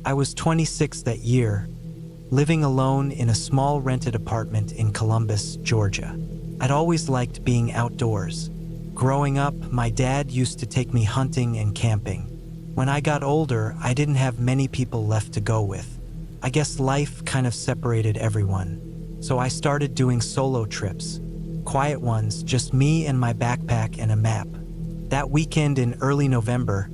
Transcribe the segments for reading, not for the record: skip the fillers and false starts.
I was 26 that year, living alone in a small rented apartment in Columbus, Georgia. I'd always liked being outdoors. Growing up, my dad used to take me hunting and camping. When I got older, I didn't have many people left to go with. I guess life kind of separated everyone. So I started doing solo trips. Quiet ones, just me and my backpack and a map. That weekend in early November,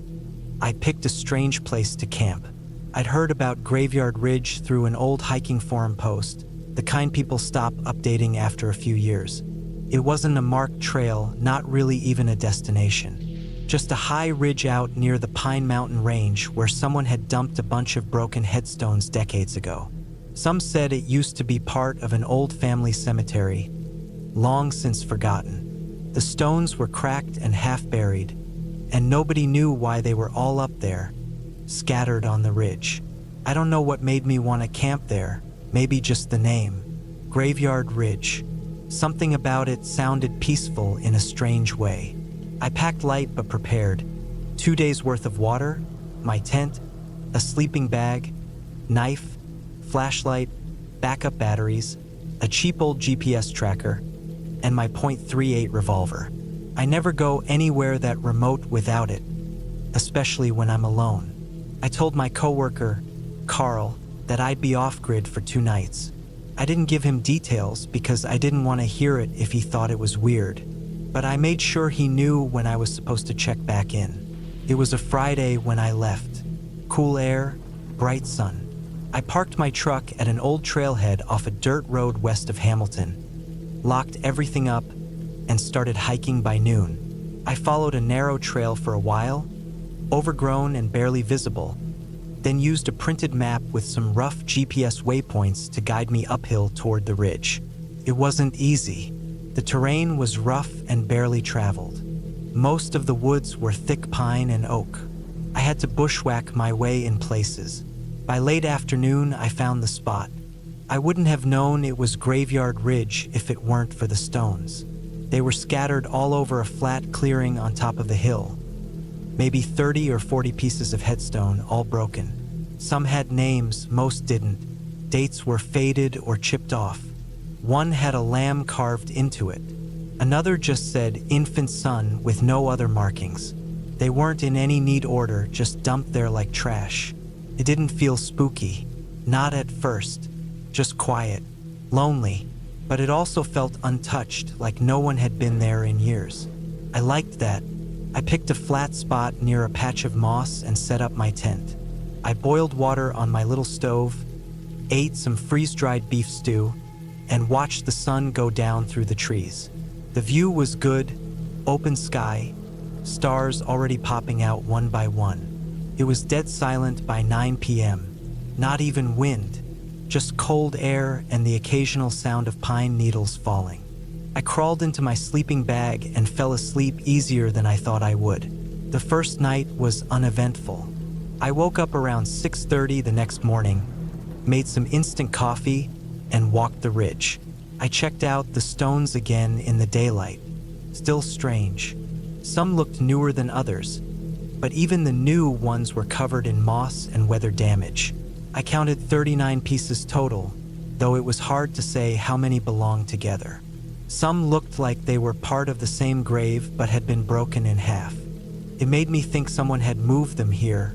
I picked a strange place to camp. I'd heard about Graveyard Ridge through an old hiking forum post, the kind people stop updating after a few years. It wasn't a marked trail, not really even a destination. Just a high ridge out near the Pine Mountain Range where someone had dumped a bunch of broken headstones decades ago. Some said it used to be part of an old family cemetery, long since forgotten. The stones were cracked and half buried, and nobody knew why they were all up there, scattered on the ridge. I don't know what made me want to camp there, maybe just the name, Graveyard Ridge. Something about it sounded peaceful in a strange way. I packed light but prepared. 2 days worth of water, my tent, a sleeping bag, knife, flashlight, backup batteries, a cheap old GPS tracker, and my .38 revolver. I never go anywhere that remote without it, especially when I'm alone. I told my coworker, Carl, that I'd be off-grid for 2 nights. I didn't give him details because I didn't want to hear it if he thought it was weird, but I made sure he knew when I was supposed to check back in. It was a Friday when I left. Cool air, bright sun. I parked my truck at an old trailhead off a dirt road west of Hamilton, locked everything up, and started hiking by noon. I followed a narrow trail for a while, overgrown and barely visible, then used a printed map with some rough GPS waypoints to guide me uphill toward the ridge. It wasn't easy. The terrain was rough and barely traveled. Most of the woods were thick pine and oak. I had to bushwhack my way in places. By late afternoon, I found the spot. I wouldn't have known it was Graveyard Ridge if it weren't for the stones. They were scattered all over a flat clearing on top of the hill. Maybe 30 or 40 pieces of headstone, all broken. Some had names, most didn't. Dates were faded or chipped off. One had a lamb carved into it. Another just said infant son with no other markings. They weren't in any neat order, just dumped there like trash. It didn't feel spooky, not at first, just quiet, lonely, but it also felt untouched, like no one had been there in years. I liked that. I picked a flat spot near a patch of moss and set up my tent. I boiled water on my little stove, ate some freeze-dried beef stew, and watched the sun go down through the trees. The view was good, open sky, stars already popping out one by one. It was dead silent by 9 p.m. Not even wind, just cold air and the occasional sound of pine needles falling. I crawled into my sleeping bag and fell asleep easier than I thought I would. The first night was uneventful. I woke up around 6:30 the next morning, made some instant coffee, and walked the ridge. I checked out the stones again in the daylight. Still strange. Some looked newer than others, but even the new ones were covered in moss and weather damage. I counted 39 pieces total, though it was hard to say how many belonged together. Some looked like they were part of the same grave but had been broken in half. It made me think someone had moved them here,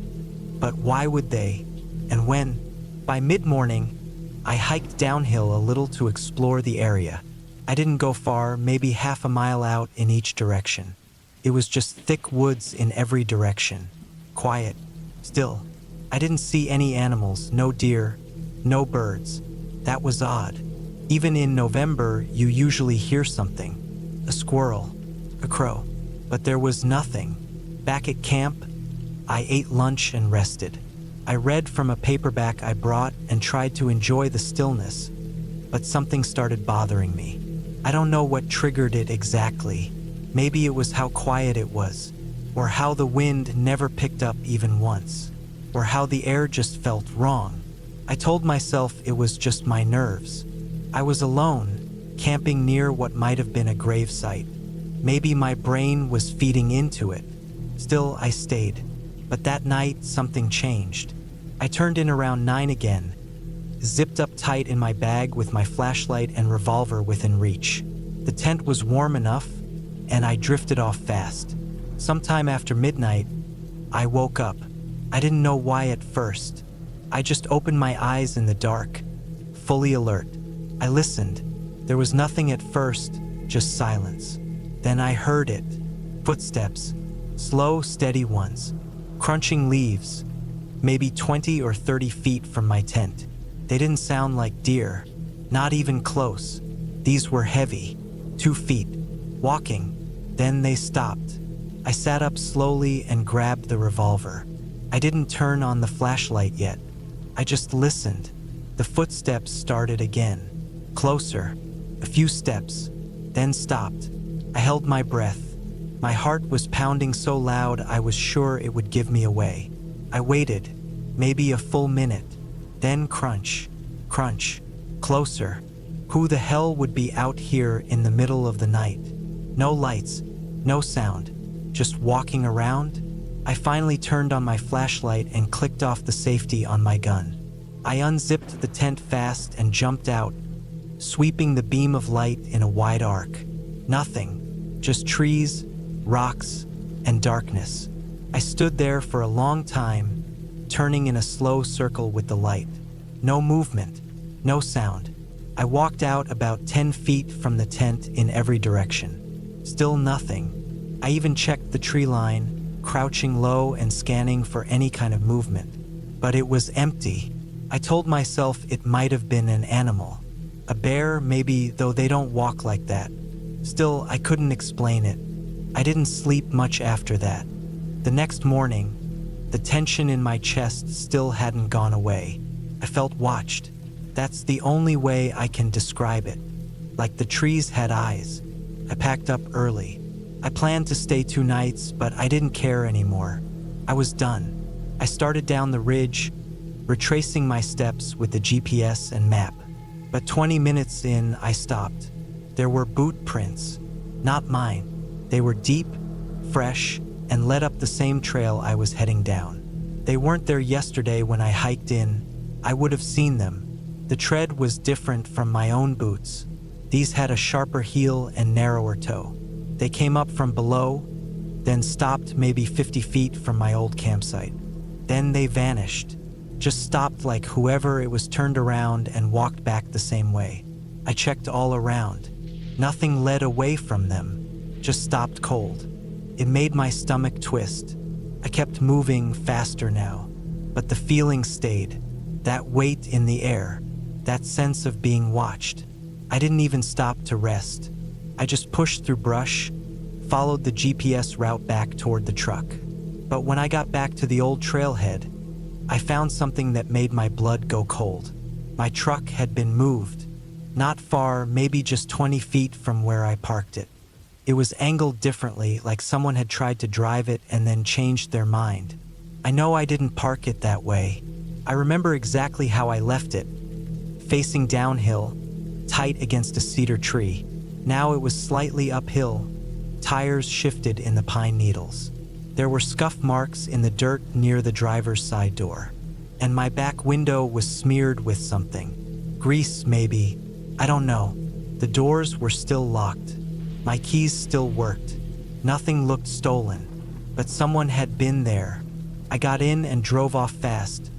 but why would they, and when? By mid-morning, I hiked downhill a little to explore the area. I didn't go far, maybe half a mile out in each direction. It was just thick woods in every direction. Quiet, still. I didn't see any animals, no deer, no birds. That was odd. Even in November, you usually hear something. A squirrel, a crow. But there was nothing. Back at camp, I ate lunch and rested. I read from a paperback I brought and tried to enjoy the stillness, but something started bothering me. I don't know what triggered it exactly. Maybe it was how quiet it was, or how the wind never picked up even once, or how the air just felt wrong. I told myself it was just my nerves. I was alone, camping near what might have been a grave site. Maybe my brain was feeding into it. Still, I stayed. But that night, something changed. I turned in around 9 again, zipped up tight in my bag with my flashlight and revolver within reach. The tent was warm enough, and I drifted off fast. Sometime after midnight, I woke up. I didn't know why at first. I just opened my eyes in the dark, fully alert. I listened. There was nothing at first, just silence. Then I heard it. Footsteps. Slow, steady ones. Crunching leaves. Maybe 20 or 30 feet from my tent. They didn't sound like deer. Not even close. These were heavy. 2 feet. Walking. Then they stopped. I sat up slowly and grabbed the revolver. I didn't turn on the flashlight yet. I just listened. The footsteps started again. Closer. A few steps. Then stopped. I held my breath. My heart was pounding so loud I was sure it would give me away. I waited. Maybe a full minute. Then crunch. Crunch. Closer. Who the hell would be out here in the middle of the night? No lights. No sound. Just walking around? I finally turned on my flashlight and clicked off the safety on my gun. I unzipped the tent fast and jumped out, sweeping the beam of light in a wide arc. Nothing, just trees, rocks, and darkness. I stood there for a long time, turning in a slow circle with the light. No movement, no sound. I walked out about 10 feet from the tent in every direction. Still nothing. I even checked the tree line, crouching low and scanning for any kind of movement. But it was empty. I told myself it might have been an animal. A bear, maybe, though they don't walk like that. Still, I couldn't explain it. I didn't sleep much after that. The next morning, the tension in my chest still hadn't gone away. I felt watched. That's the only way I can describe it. Like the trees had eyes. I packed up early. I planned to stay 2 nights, but I didn't care anymore. I was done. I started down the ridge, retracing my steps with the GPS and map. But 20 minutes in, I stopped. There were boot prints, not mine. They were deep, fresh, and led up the same trail I was heading down. They weren't there yesterday when I hiked in. I would have seen them. The tread was different from my own boots. These had a sharper heel and narrower toe. They came up from below, then stopped maybe 50 feet from my old campsite. Then they vanished. Just stopped like whoever it was turned around and walked back the same way. I checked all around. Nothing led away from them, just stopped cold. It made my stomach twist. I kept moving faster now, but the feeling stayed. That weight in the air, that sense of being watched. I didn't even stop to rest. I just pushed through brush, followed the GPS route back toward the truck. But when I got back to the old trailhead, I found something that made my blood go cold. My truck had been moved. Not far, maybe just 20 feet from where I parked it. It was angled differently, like someone had tried to drive it and then changed their mind. I know I didn't park it that way. I remember exactly how I left it, facing downhill, tight against a cedar tree. Now it was slightly uphill. Tires shifted in the pine needles. There were scuff marks in the dirt near the driver's side door. And my back window was smeared with something. Grease, maybe. I don't know. The doors were still locked. My keys still worked. Nothing looked stolen. But someone had been there. I got in and drove off fast,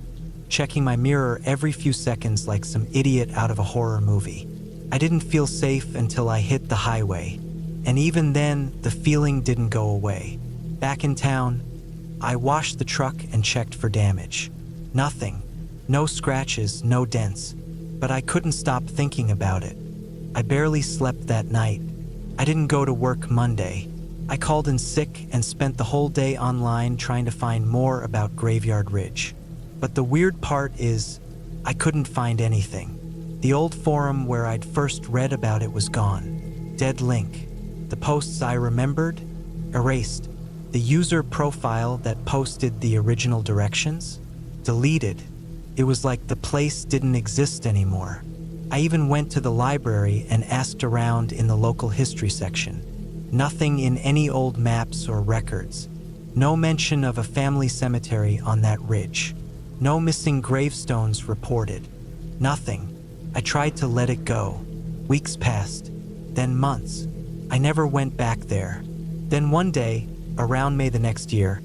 checking my mirror every few seconds like some idiot out of a horror movie. I didn't feel safe until I hit the highway. And even then, the feeling didn't go away. Back in town, I washed the truck and checked for damage. Nothing. No scratches, no dents. But I couldn't stop thinking about it. I barely slept that night. I didn't go to work Monday. I called in sick and spent the whole day online trying to find more about Graveyard Ridge. But the weird part is, I couldn't find anything. The old forum where I'd first read about it was gone. Dead link. The posts I remembered? Erased. The user profile that posted the original directions? Deleted. It was like the place didn't exist anymore. I even went to the library and asked around in the local history section. Nothing in any old maps or records. No mention of a family cemetery on that ridge. No missing gravestones reported. Nothing. I tried to let it go. Weeks passed, then months. I never went back there. Then one day, around May the next year,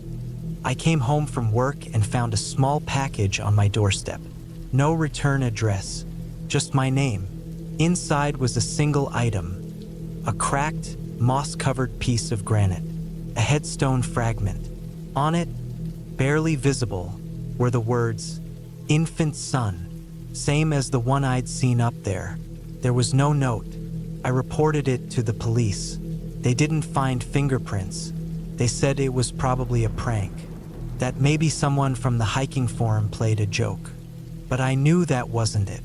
I came home from work and found a small package on my doorstep. No return address, just my name. Inside was a single item, a cracked, moss-covered piece of granite, a headstone fragment. On it, barely visible, were the words, "Infant son," same as the one I'd seen up there. There was no note. I reported it to the police. They didn't find fingerprints. They said it was probably a prank, that maybe someone from the hiking forum played a joke. But I knew that wasn't it.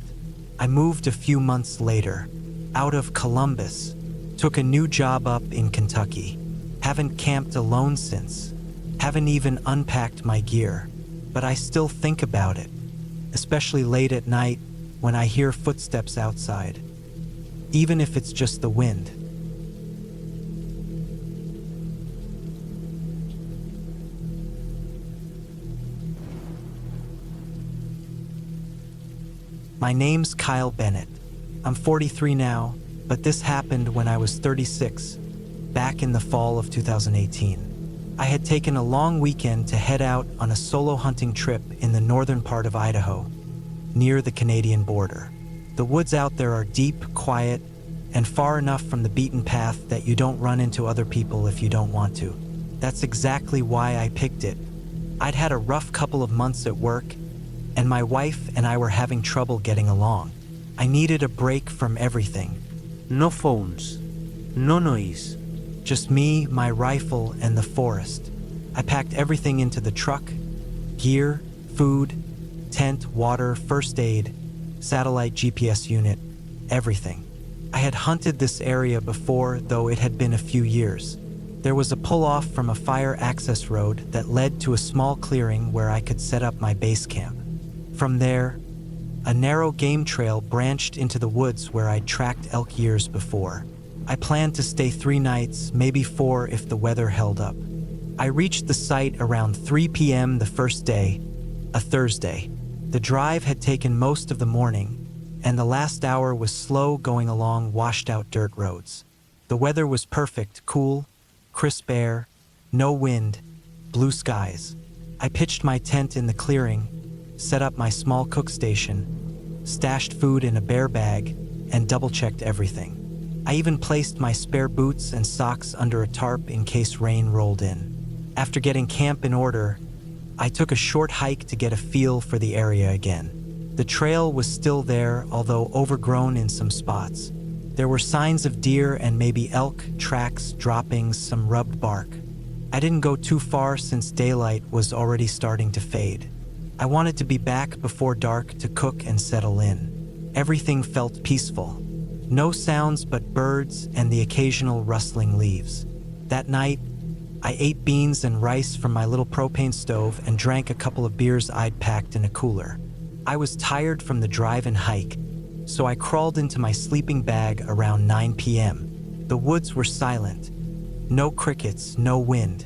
I moved a few months later, out of Columbus, took a new job up in Kentucky. Haven't camped alone since. Haven't even unpacked my gear. But I still think about it, especially late at night when I hear footsteps outside, even if it's just the wind. My name's Kyle Bennett. I'm 43 now, but this happened when I was 36, back in the fall of 2018. I had taken a long weekend to head out on a solo hunting trip in the northern part of Idaho, near the Canadian border. The woods out there are deep, quiet, and far enough from the beaten path that you don't run into other people if you don't want to. That's exactly why I picked it. I'd had a rough couple of months at work, and my wife and I were having trouble getting along. I needed a break from everything. No phones, no noise. Just me, my rifle, and the forest. I packed everything into the truck: gear, food, tent, water, first aid, satellite GPS unit, everything. I had hunted this area before, though it had been a few years. There was a pull-off from a fire access road that led to a small clearing where I could set up my base camp. From there, a narrow game trail branched into the woods where I'd tracked elk years before. I planned to stay 3 nights, maybe 4 if the weather held up. I reached the site around 3 p.m. the first day, a Thursday. The drive had taken most of the morning, and the last hour was slow going along washed-out dirt roads. The weather was perfect, cool, crisp air, no wind, blue skies. I pitched my tent in the clearing, set up my small cook station, stashed food in a bear bag, and double-checked everything. I even placed my spare boots and socks under a tarp in case rain rolled in. After getting camp in order, I took a short hike to get a feel for the area again. The trail was still there, although overgrown in some spots. There were signs of deer and maybe elk, tracks, droppings, some rubbed bark. I didn't go too far since daylight was already starting to fade. I wanted to be back before dark to cook and settle in. Everything felt peaceful. No sounds but birds and the occasional rustling leaves. That night, I ate beans and rice from my little propane stove and drank a couple of beers I'd packed in a cooler. I was tired from the drive and hike, so I crawled into my sleeping bag around 9 p.m. The woods were silent. No crickets, no wind.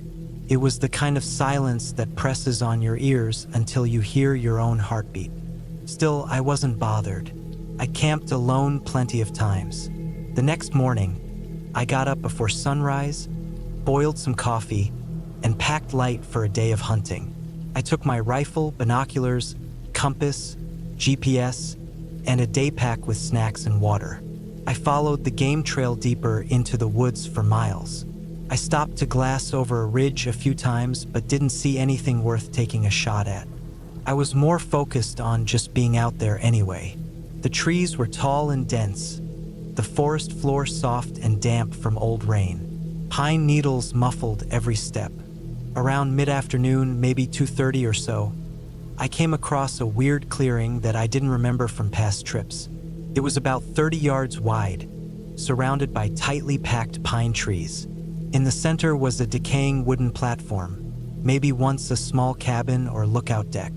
It was the kind of silence that presses on your ears until you hear your own heartbeat. Still, I wasn't bothered. I camped alone plenty of times. The next morning, I got up before sunrise, boiled some coffee, and packed light for a day of hunting. I took my rifle, binoculars, compass, GPS, and a day pack with snacks and water. I followed the game trail deeper into the woods for miles. I stopped to glass over a ridge a few times, but didn't see anything worth taking a shot at. I was more focused on just being out there anyway. The trees were tall and dense, the forest floor soft and damp from old rain. Pine needles muffled every step. Around mid-afternoon, maybe 2:30 or so, I came across a weird clearing that I didn't remember from past trips. It was about 30 yards wide, surrounded by tightly packed pine trees. In the center was a decaying wooden platform, maybe once a small cabin or lookout deck.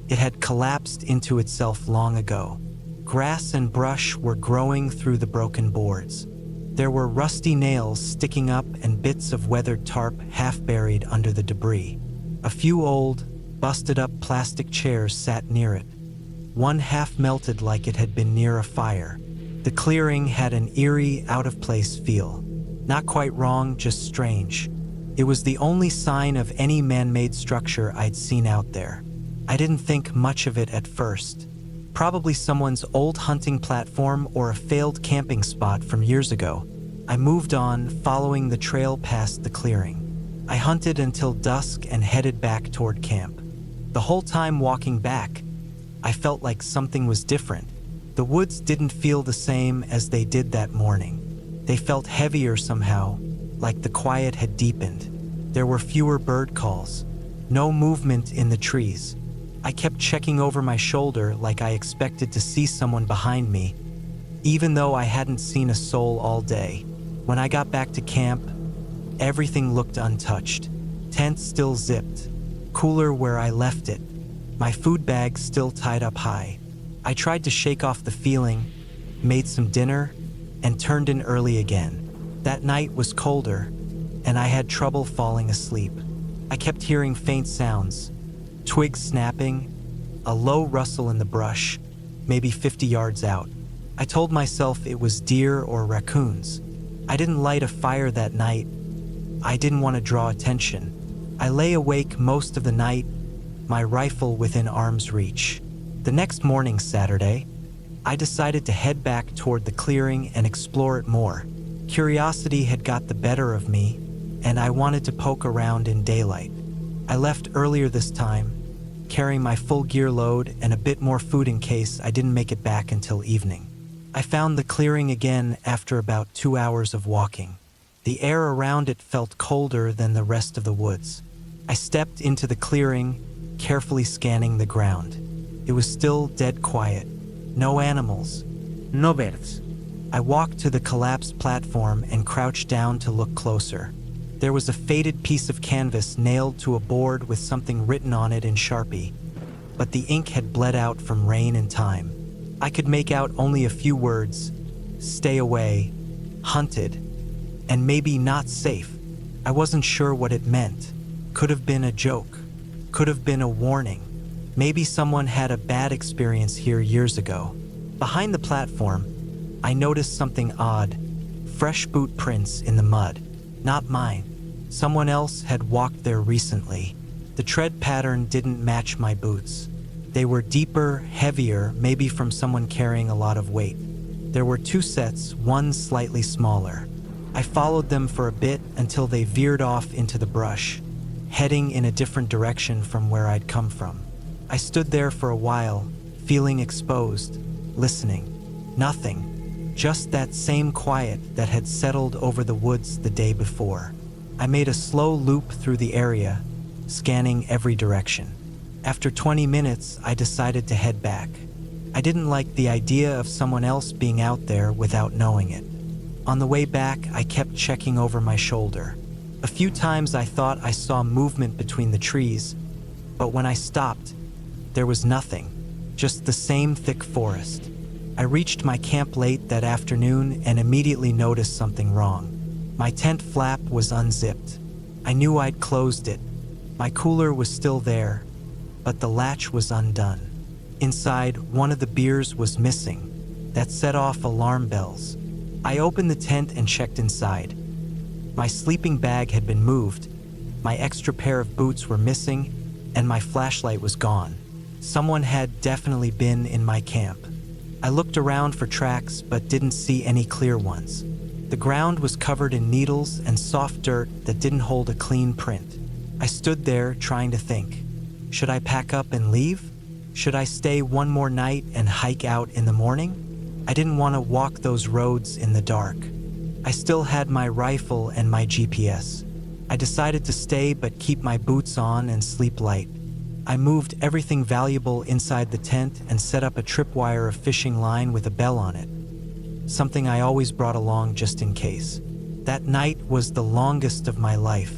It had collapsed into itself long ago. Grass and brush were growing through the broken boards. There were rusty nails sticking up and bits of weathered tarp half buried under the debris. A few old, Busted up plastic chairs sat near it. One half melted like it had been near a fire. The clearing had an eerie, out-of-place feel. Not quite wrong, just strange. It was the only sign of any man-made structure I'd seen out there. I didn't think much of it at first. Probably someone's old hunting platform or a failed camping spot from years ago. I moved on, following the trail past the clearing. I hunted until dusk and headed back toward camp. The whole time walking back, I felt like something was different. The woods didn't feel the same as they did that morning. They felt heavier somehow, like the quiet had deepened. There were fewer bird calls, no movement in the trees. I kept checking over my shoulder like I expected to see someone behind me, even though I hadn't seen a soul all day. When I got back to camp, everything looked untouched. Tent still zipped, cooler where I left it. My food bag still tied up high. I tried to shake off the feeling, made some dinner, and turned in early again. That night was colder, and I had trouble falling asleep. I kept hearing faint sounds, twigs snapping, a low rustle in the brush, maybe 50 yards out. I told myself it was deer or raccoons. I didn't light a fire that night. I didn't want to draw attention. I lay awake most of the night, my rifle within arm's reach. The next morning, Saturday, I decided to head back toward the clearing and explore it more. Curiosity had got the better of me, and I wanted to poke around in daylight. I left earlier this time, carrying my full gear load and a bit more food in case I didn't make it back until evening. I found the clearing again after about 2 hours of walking. The air around it felt colder than the rest of the woods. I stepped into the clearing, carefully scanning the ground. It was still dead quiet. No animals. No birds. I walked to the collapsed platform and crouched down to look closer. There was a faded piece of canvas nailed to a board with something written on it in Sharpie, but the ink had bled out from rain and time. I could make out only a few words: stay away, hunted, and maybe not safe. I wasn't sure what it meant. Could have been a joke. Could have been a warning. Maybe someone had a bad experience here years ago. Behind the platform, I noticed something odd. Fresh boot prints in the mud. Not mine. Someone else had walked there recently. The tread pattern didn't match my boots. They were deeper, heavier, maybe from someone carrying a lot of weight. There were 2 sets, one slightly smaller. I followed them for a bit until they veered off into the brush, heading in a different direction from where I'd come from. I stood there for a while, feeling exposed, listening. Nothing. Just that same quiet that had settled over the woods the day before. I made a slow loop through the area, scanning every direction. After 20 minutes, I decided to head back. I didn't like the idea of someone else being out there without knowing it. On the way back, I kept checking over my shoulder. A few times I thought I saw movement between the trees, but when I stopped, there was nothing, just the same thick forest. I reached my camp late that afternoon and immediately noticed something wrong. My tent flap was unzipped. I knew I'd closed it. My cooler was still there, but the latch was undone. Inside, one of the beers was missing. That set off alarm bells. I opened the tent and checked inside. My sleeping bag had been moved, my extra pair of boots were missing, and my flashlight was gone. Someone had definitely been in my camp. I looked around for tracks but didn't see any clear ones. The ground was covered in needles and soft dirt that didn't hold a clean print. I stood there trying to think. Should I pack up and leave? Should I stay one more night and hike out in the morning? I didn't want to walk those roads in the dark. I still had my rifle and my GPS. I decided to stay but keep my boots on and sleep light. I moved everything valuable inside the tent and set up a tripwire of fishing line with a bell on it. Something I always brought along just in case. That night was the longest of my life.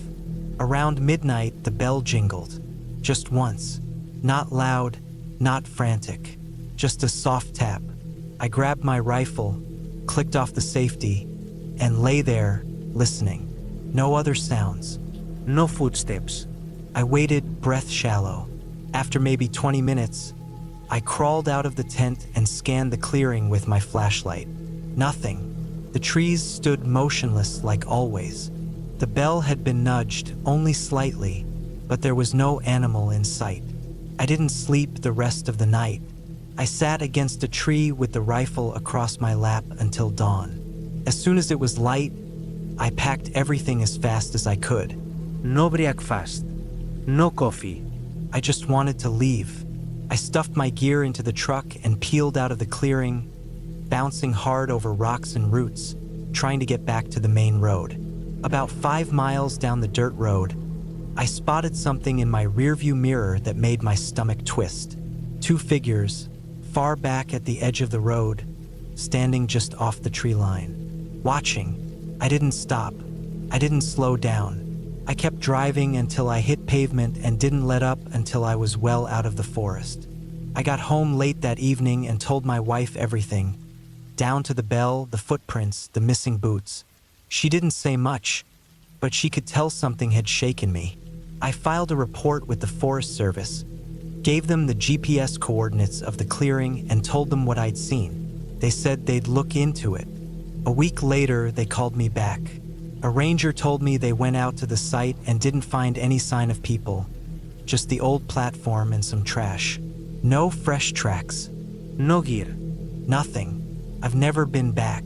Around midnight, the bell jingled. Just once. Not loud, not frantic. Just a soft tap. I grabbed my rifle, clicked off the safety, and lay there, listening. No other sounds. No footsteps. I waited, breath shallow. After maybe 20 minutes, I crawled out of the tent and scanned the clearing with my flashlight. Nothing. The trees stood motionless like always. The bell had been nudged, only slightly, but there was no animal in sight. I didn't sleep the rest of the night. I sat against a tree with the rifle across my lap until dawn. As soon as it was light, I packed everything as fast as I could. No breakfast. No coffee. I just wanted to leave. I stuffed my gear into the truck and peeled out of the clearing, bouncing hard over rocks and roots, trying to get back to the main road. About 5 miles down the dirt road, I spotted something in my rearview mirror that made my stomach twist. 2 figures, far back at the edge of the road, standing just off the tree line. Watching. I didn't stop. I didn't slow down. I kept driving until I hit pavement and didn't let up until I was well out of the forest. I got home late that evening and told my wife everything, down to the bell, the footprints, the missing boots. She didn't say much, but she could tell something had shaken me. I filed a report with the Forest Service, gave them the GPS coordinates of the clearing and told them what I'd seen. They said they'd look into it. A week later, they called me back. A ranger told me they went out to the site and didn't find any sign of people, just the old platform and some trash. No fresh tracks. No gear. Nothing. I've never been back.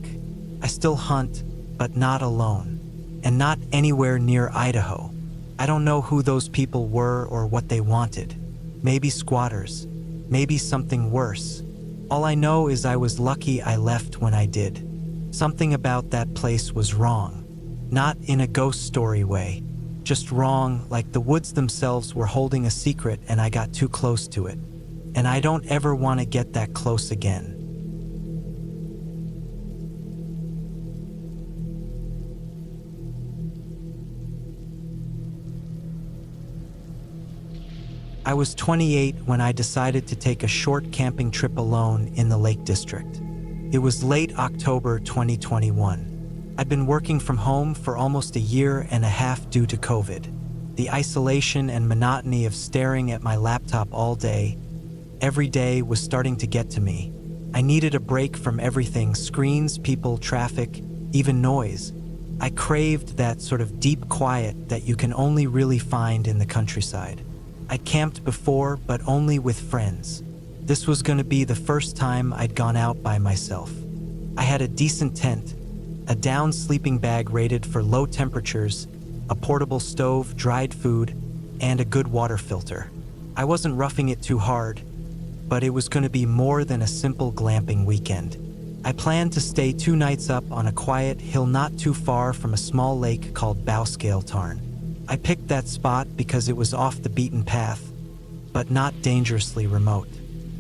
I still hunt, but not alone, and not anywhere near Idaho. I don't know who those people were or what they wanted. Maybe squatters, maybe something worse. All I know is I was lucky I left when I did. Something about that place was wrong. Not in a ghost story way, just wrong, like the woods themselves were holding a secret and I got too close to it. And I don't ever want to get that close again. I was 28 when I decided to take a short camping trip alone in the Lake District. It was late October 2021. I'd been working from home for almost a year and a half due to COVID. The isolation and monotony of staring at my laptop all day, every day, was starting to get to me. I needed a break from everything: screens, people, traffic, even noise. I craved that sort of deep quiet that you can only really find in the countryside. I'd camped before, but only with friends. This was going to be the first time I'd gone out by myself. I had a decent tent, a down sleeping bag rated for low temperatures, a portable stove, dried food, and a good water filter. I wasn't roughing it too hard, but it was going to be more than a simple glamping weekend. I planned to stay 2 nights up on a quiet hill not too far from a small lake called Bowskale, Tarn. I picked that spot because it was off the beaten path, but not dangerously remote.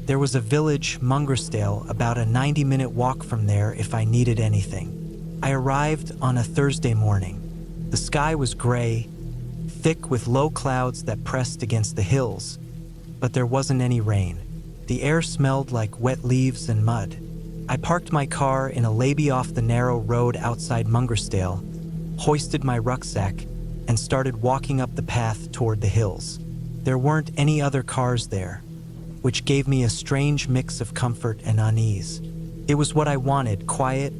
There was a village, Bowskale, about a 90-minute walk from there if I needed anything. I arrived on a Thursday morning. The sky was gray, thick with low clouds that pressed against the hills, but there wasn't any rain. The air smelled like wet leaves and mud. I parked my car in a levee off the narrow road outside Bowskale, hoisted my rucksack, and started walking up the path toward the hills. There weren't any other cars there, which gave me a strange mix of comfort and unease. It was what I wanted: quiet,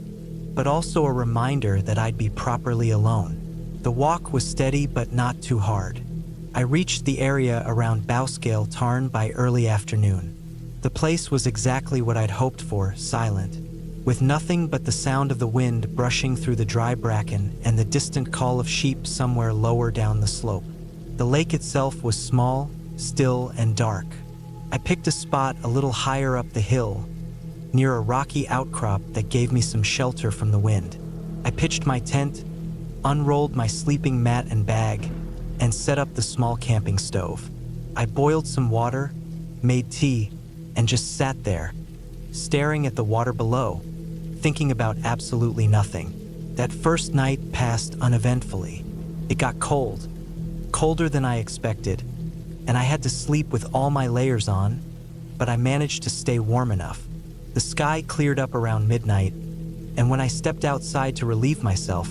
but also a reminder that I'd be properly alone. The walk was steady but not too hard. I reached the area around Bowskale, Tarn by early afternoon. The place was exactly what I'd hoped for: silent, with nothing but the sound of the wind brushing through the dry bracken and the distant call of sheep somewhere lower down the slope. The lake itself was small, still, and dark. I picked a spot a little higher up the hill, near a rocky outcrop that gave me some shelter from the wind. I pitched my tent, unrolled my sleeping mat and bag, and set up the small camping stove. I boiled some water, made tea, and just sat there, staring at the water below, thinking about absolutely nothing. That first night passed uneventfully. It got cold, colder than I expected, and I had to sleep with all my layers on, but I managed to stay warm enough. The sky cleared up around midnight, and when I stepped outside to relieve myself,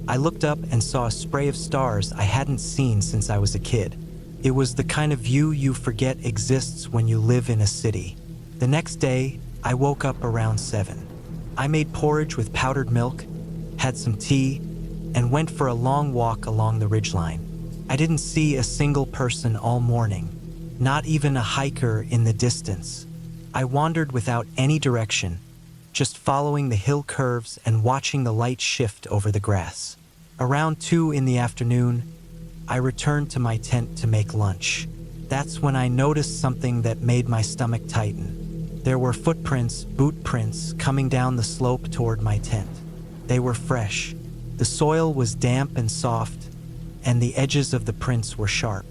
I looked up and saw a spray of stars I hadn't seen since I was a kid. It was the kind of view you forget exists when you live in a city. The next day, I woke up around 7. I made porridge with powdered milk, had some tea, and went for a long walk along the ridgeline. I didn't see a single person all morning, not even a hiker in the distance. I wandered without any direction, just following the hill curves and watching the light shift over the grass. Around 2 in the afternoon, I returned to my tent to make lunch. That's when I noticed something that made my stomach tighten. There were footprints, boot prints, coming down the slope toward my tent. They were fresh. The soil was damp and soft, and the edges of the prints were sharp.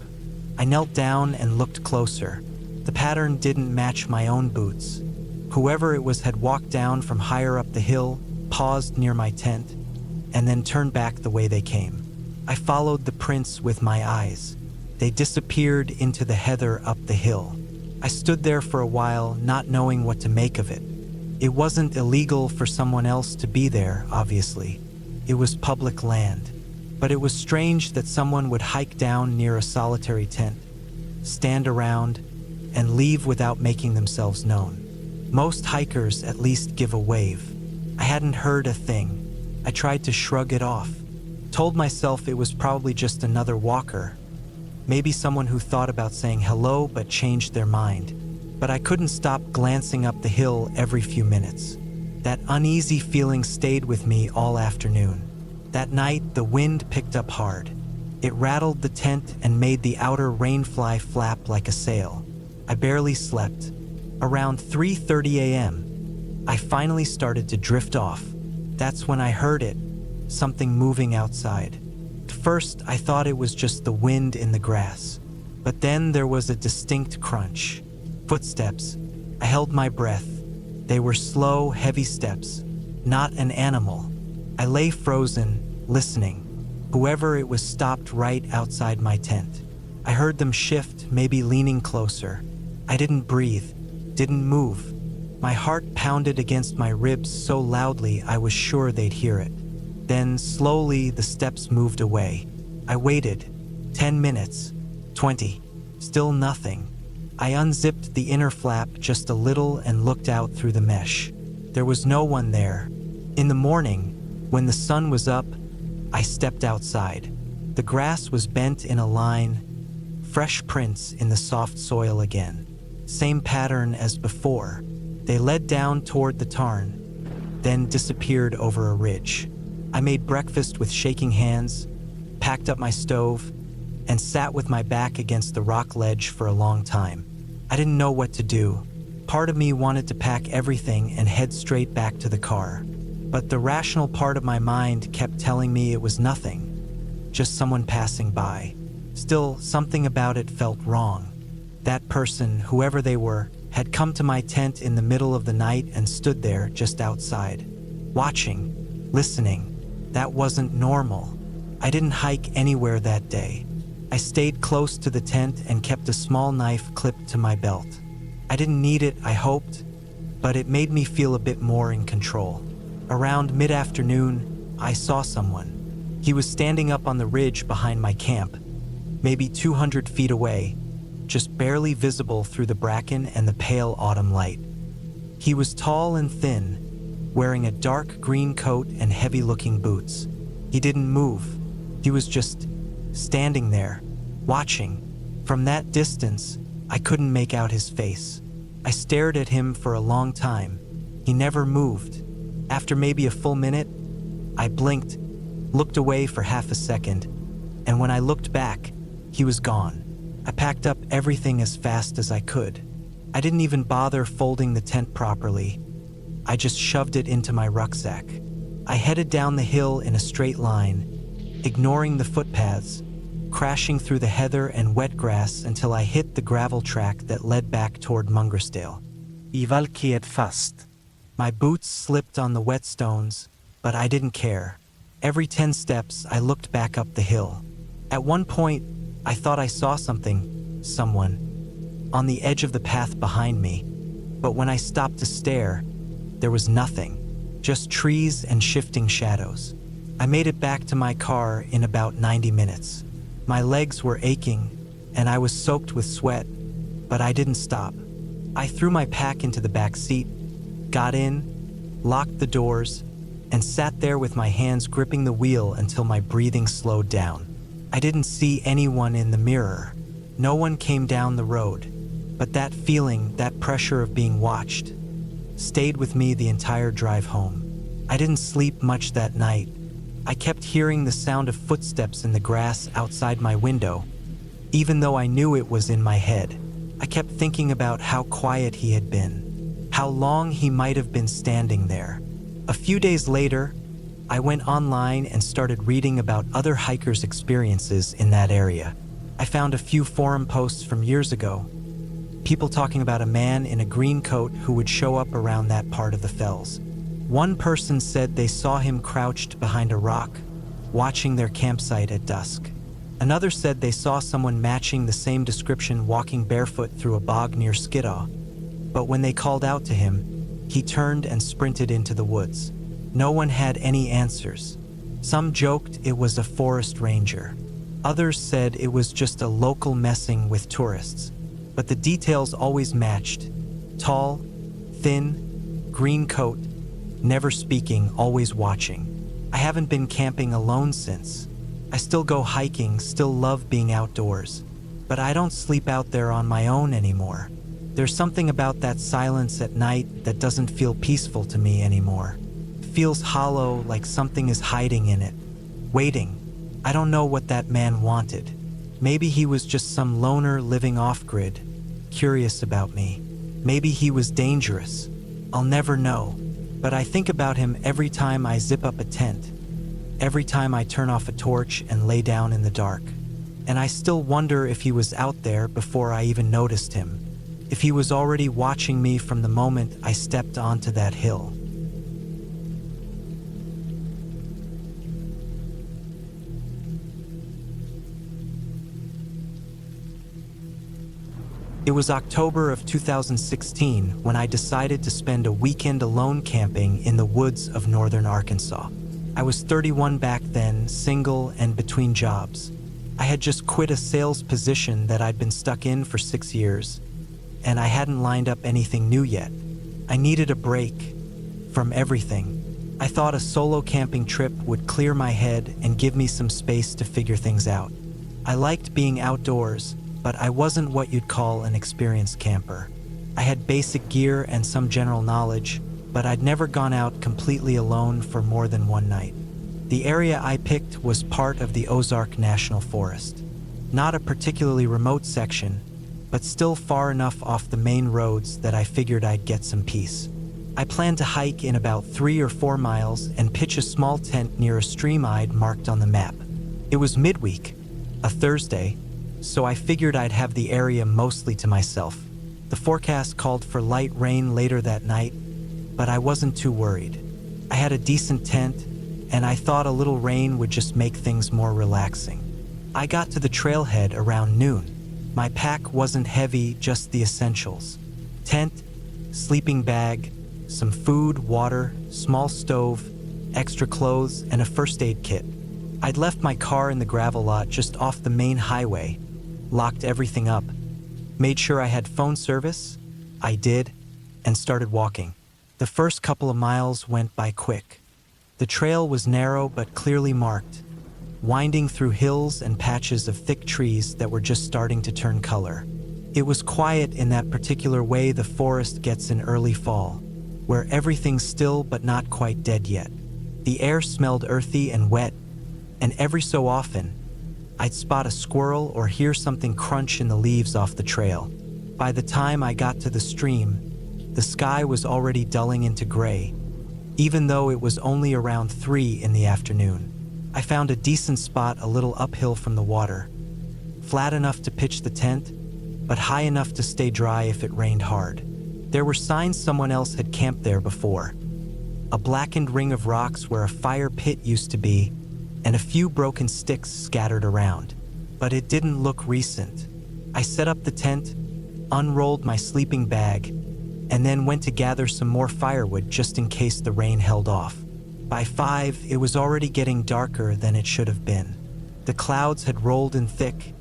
I knelt down and looked closer. The pattern didn't match my own boots. Whoever it was had walked down from higher up the hill, paused near my tent, and then turned back the way they came. I followed the prints with my eyes. They disappeared into the heather up the hill. I stood there for a while, not knowing what to make of it. It wasn't illegal for someone else to be there, obviously. It was public land. But it was strange that someone would hike down near a solitary tent, stand around, and leave without making themselves known. Most hikers at least give a wave. I hadn't heard a thing. I tried to shrug it off. Told myself it was probably just another walker. Maybe someone who thought about saying hello but changed their mind. But I couldn't stop glancing up the hill every few minutes. That uneasy feeling stayed with me all afternoon. That night, the wind picked up hard. It rattled the tent and made the outer rainfly flap like a sail. I barely slept. Around 3:30 a.m., I finally started to drift off. That's when I heard it, something moving outside. At first, I thought it was just the wind in the grass. But then there was a distinct crunch. Footsteps. I held my breath. They were slow, heavy steps, not an animal. I lay frozen, listening. Whoever it was stopped right outside my tent. I heard them shift, maybe leaning closer. I didn't breathe, didn't move. My heart pounded against my ribs so loudly I was sure they'd hear it. Then, slowly, the steps moved away. I waited. 10 minutes. 20. Still nothing. I unzipped the inner flap just a little and looked out through the mesh. There was no one there. In the morning, when the sun was up, I stepped outside. The grass was bent in a line, fresh prints in the soft soil again. Same pattern as before. They led down toward the Tarn, then disappeared over a ridge. I made breakfast with shaking hands, packed up my stove, and sat with my back against the rock ledge for a long time. I didn't know what to do. Part of me wanted to pack everything and head straight back to the car. But the rational part of my mind kept telling me it was nothing, just someone passing by. Still, something about it felt wrong. That person, whoever they were, had come to my tent in the middle of the night and stood there just outside, watching, listening. That wasn't normal. I didn't hike anywhere that day. I stayed close to the tent and kept a small knife clipped to my belt. I didn't need it, I hoped, but it made me feel a bit more in control. Around mid-afternoon, I saw someone. He was standing up on the ridge behind my camp, maybe 200 feet away, just barely visible through the bracken and the pale autumn light. He was tall and thin, wearing a dark green coat and heavy-looking boots. He didn't move. He was just standing there, watching. From that distance, I couldn't make out his face. I stared at him for a long time. He never moved. After maybe a full minute, I blinked, looked away for half a second, and when I looked back, he was gone. I packed up everything as fast as I could. I didn't even bother folding the tent properly. I just shoved it into my rucksack. I headed down the hill in a straight line, ignoring the footpaths, crashing through the heather and wet grass until I hit the gravel track that led back toward Mungersdale. Ivalkiet fast. My boots slipped on the wet stones, but I didn't care. Every 10 steps, I looked back up the hill. At one point, I thought I saw someone, on the edge of the path behind me. But when I stopped to stare, there was nothing, just trees and shifting shadows. I made it back to my car in about 90 minutes. My legs were aching, and I was soaked with sweat, but I didn't stop. I threw my pack into the back seat, got in, locked the doors, and sat there with my hands gripping the wheel until my breathing slowed down. I didn't see anyone in the mirror. No one came down the road, but that feeling, that pressure of being watched, stayed with me the entire drive home. I didn't sleep much that night. I kept hearing the sound of footsteps in the grass outside my window, even though I knew it was in my head. I kept thinking about how quiet he had been, how long he might have been standing there. A few days later, I went online and started reading about other hikers' experiences in that area. I found a few forum posts from years ago, people talking about a man in a green coat who would show up around that part of the fells. One person said they saw him crouched behind a rock, watching their campsite at dusk. Another said they saw someone matching the same description walking barefoot through a bog near Skiddaw, but when they called out to him, he turned and sprinted into the woods. No one had any answers. Some joked it was a forest ranger. Others said it was just a local messing with tourists. But the details always matched. Tall, thin, green coat, never speaking, always watching. I haven't been camping alone since. I still go hiking, still love being outdoors. But I don't sleep out there on my own anymore. There's something about that silence at night that doesn't feel peaceful to me anymore. It feels hollow, like something is hiding in it, waiting. I don't know what that man wanted. Maybe he was just some loner living off-grid, curious about me. Maybe he was dangerous. I'll never know. But I think about him every time I zip up a tent, every time I turn off a torch and lay down in the dark. And I still wonder if he was out there before I even noticed him, if he was already watching me from the moment I stepped onto that hill. It was October of 2016 when I decided to spend a weekend alone camping in the woods of northern Arkansas. I was 31 back then, single and between jobs. I had just quit a sales position that I'd been stuck in for 6 years, and I hadn't lined up anything new yet. I needed a break from everything. I thought a solo camping trip would clear my head and give me some space to figure things out. I liked being outdoors, but I wasn't what you'd call an experienced camper. I had basic gear and some general knowledge, but I'd never gone out completely alone for more than one night. The area I picked was part of the Ozarks National Forest. Not a particularly remote section, but still far enough off the main roads that I figured I'd get some peace. I planned to hike in about 3 or 4 miles and pitch a small tent near a stream I'd marked on the map. It was midweek, a Thursday, so I figured I'd have the area mostly to myself. The forecast called for light rain later that night, but I wasn't too worried. I had a decent tent, and I thought a little rain would just make things more relaxing. I got to the trailhead around noon. My pack wasn't heavy, just the essentials. Tent, sleeping bag, some food, water, small stove, extra clothes, and a first aid kit. I'd left my car in the gravel lot just off the main highway, locked everything up, made sure I had phone service, I did, and started walking. The first couple of miles went by quick. The trail was narrow but clearly marked, winding through hills and patches of thick trees that were just starting to turn color. It was quiet in that particular way the forest gets in early fall, where everything's still but not quite dead yet. The air smelled earthy and wet, and every so often, I'd spot a squirrel or hear something crunch in the leaves off the trail. By the time I got to the stream, the sky was already dulling into gray, even though it was only around 3 in the afternoon. I found a decent spot a little uphill from the water, flat enough to pitch the tent, but high enough to stay dry if it rained hard. There were signs someone else had camped there before. A blackened ring of rocks where a fire pit used to be, and a few broken sticks scattered around. But it didn't look recent. I set up the tent, unrolled my sleeping bag, and then went to gather some more firewood just in case the rain held off. By 5, it was already getting darker than it should have been. The clouds had rolled in thick,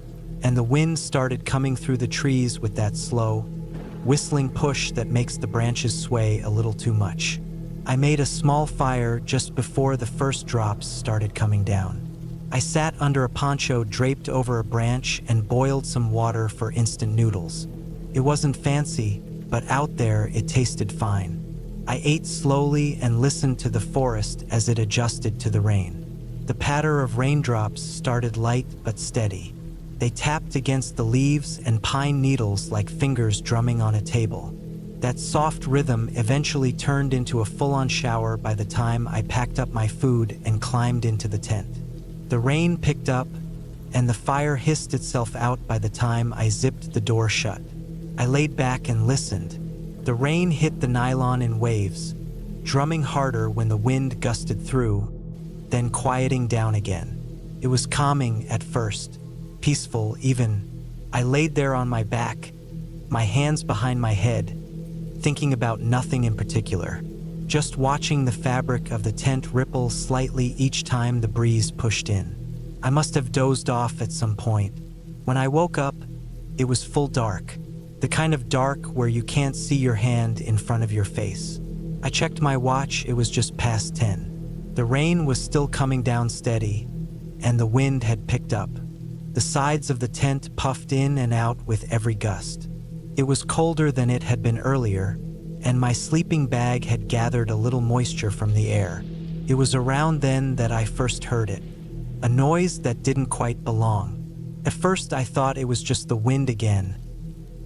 and the wind started coming through the trees with that slow, whistling push that makes the branches sway a little too much. I made a small fire just before the first drops started coming down. I sat under a poncho draped over a branch and boiled some water for instant noodles. It wasn't fancy, but out there it tasted fine. I ate slowly and listened to the forest as it adjusted to the rain. The patter of raindrops started light but steady. They tapped against the leaves and pine needles like fingers drumming on a table. That soft rhythm eventually turned into a full-on shower by the time I packed up my food and climbed into the tent. The rain picked up, and the fire hissed itself out by the time I zipped the door shut. I laid back and listened. The rain hit the nylon in waves, drumming harder when the wind gusted through, then quieting down again. It was calming at first, peaceful even. I laid there on my back, my hands behind my head, thinking about nothing in particular, just watching the fabric of the tent ripple slightly each time the breeze pushed in. I must have dozed off at some point. When I woke up, it was full dark, the kind of dark where you can't see your hand in front of your face. I checked my watch, it was just past 10. The rain was still coming down steady, and the wind had picked up. The sides of the tent puffed in and out with every gust. It was colder than it had been earlier, and my sleeping bag had gathered a little moisture from the air. It was around then that I first heard it, a noise that didn't quite belong. At first I thought it was just the wind again,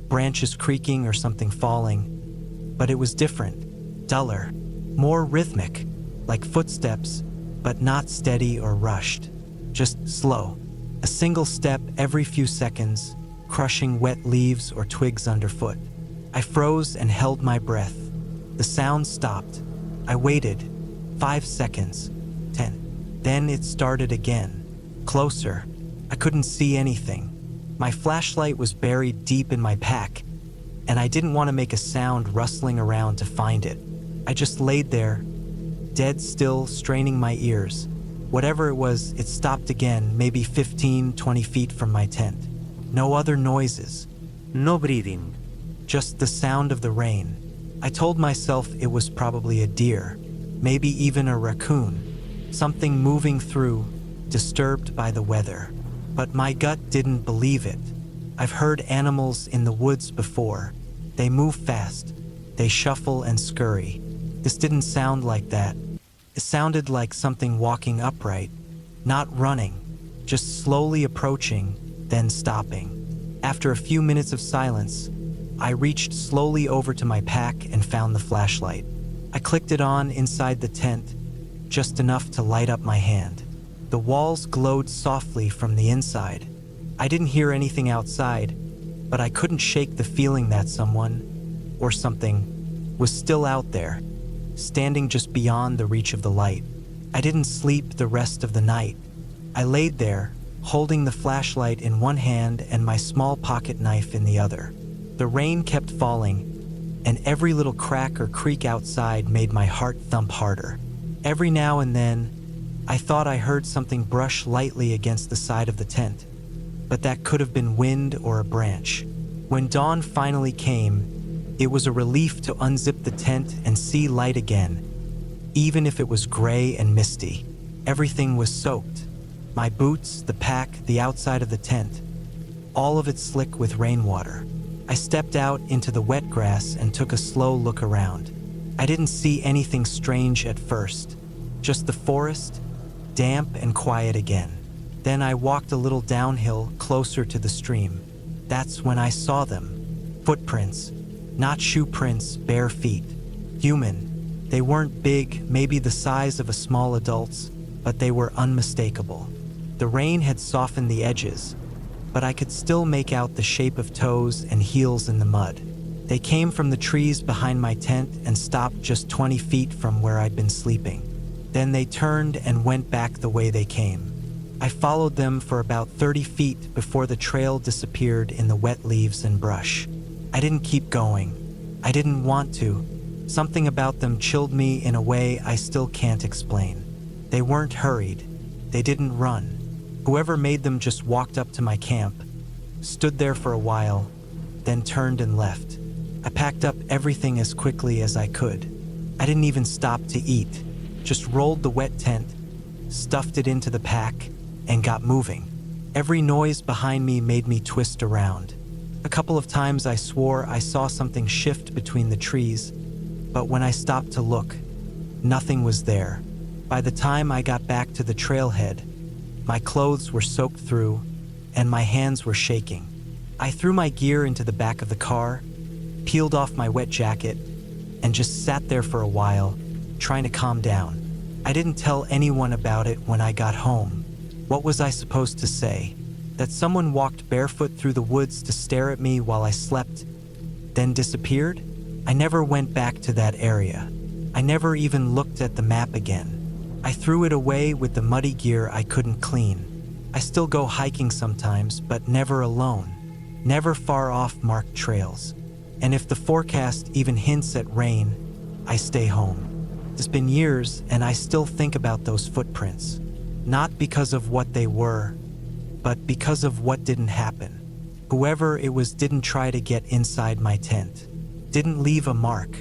branches creaking or something falling, but it was different, duller, more rhythmic, like footsteps, but not steady or rushed, just slow. A single step every few seconds, crushing wet leaves or twigs underfoot. I froze and held my breath. The sound stopped. I waited. 5 seconds. 10. Then it started again. Closer. I couldn't see anything. My flashlight was buried deep in my pack, and I didn't want to make a sound rustling around to find it. I just laid there, dead still, straining my ears. Whatever it was, it stopped again, maybe 15, 20 feet from my tent. No other noises. No breathing. Just the sound of the rain. I told myself it was probably a deer, maybe even a raccoon, something moving through, disturbed by the weather. But my gut didn't believe it. I've heard animals in the woods before. They move fast. They shuffle and scurry. This didn't sound like that. It sounded like something walking upright, not running, just slowly approaching, then stopping. After a few minutes of silence, I reached slowly over to my pack and found the flashlight. I clicked it on inside the tent, just enough to light up my hand. The walls glowed softly from the inside. I didn't hear anything outside, but I couldn't shake the feeling that someone, or something, was still out there, standing just beyond the reach of the light. I didn't sleep the rest of the night. I laid there, holding the flashlight in one hand and my small pocket knife in the other. The rain kept falling, and every little crack or creak outside made my heart thump harder. Every now and then, I thought I heard something brush lightly against the side of the tent, but that could have been wind or a branch. When dawn finally came, it was a relief to unzip the tent and see light again, even if it was gray and misty. Everything was soaked. My boots, the pack, the outside of the tent, all of it slick with rainwater. I stepped out into the wet grass and took a slow look around. I didn't see anything strange at first, just the forest, damp and quiet again. Then I walked a little downhill closer to the stream. That's when I saw them. Footprints, not shoe prints, bare feet. Human. They weren't big, maybe the size of a small adult's, but they were unmistakable. The rain had softened the edges, but I could still make out the shape of toes and heels in the mud. They came from the trees behind my tent and stopped just 20 feet from where I'd been sleeping. Then they turned and went back the way they came. I followed them for about 30 feet before the trail disappeared in the wet leaves and brush. I didn't keep going. I didn't want to. Something about them chilled me in a way I still can't explain. They weren't hurried. They didn't run. Whoever made them just walked up to my camp, stood there for a while, then turned and left. I packed up everything as quickly as I could. I didn't even stop to eat, just rolled the wet tent, stuffed it into the pack, and got moving. Every noise behind me made me twist around. A couple of times I swore I saw something shift between the trees, but when I stopped to look, nothing was there. By the time I got back to the trailhead, my clothes were soaked through, and my hands were shaking. I threw my gear into the back of the car, peeled off my wet jacket, and just sat there for a while, trying to calm down. I didn't tell anyone about it when I got home. What was I supposed to say? That someone walked barefoot through the woods to stare at me while I slept, then disappeared? I never went back to that area. I never even looked at the map again. I threw it away with the muddy gear I couldn't clean. I still go hiking sometimes, but never alone. Never far off marked trails. And if the forecast even hints at rain, I stay home. It's been years, and I still think about those footprints. Not because of what they were, but because of what didn't happen. Whoever it was didn't try to get inside my tent, didn't leave a mark,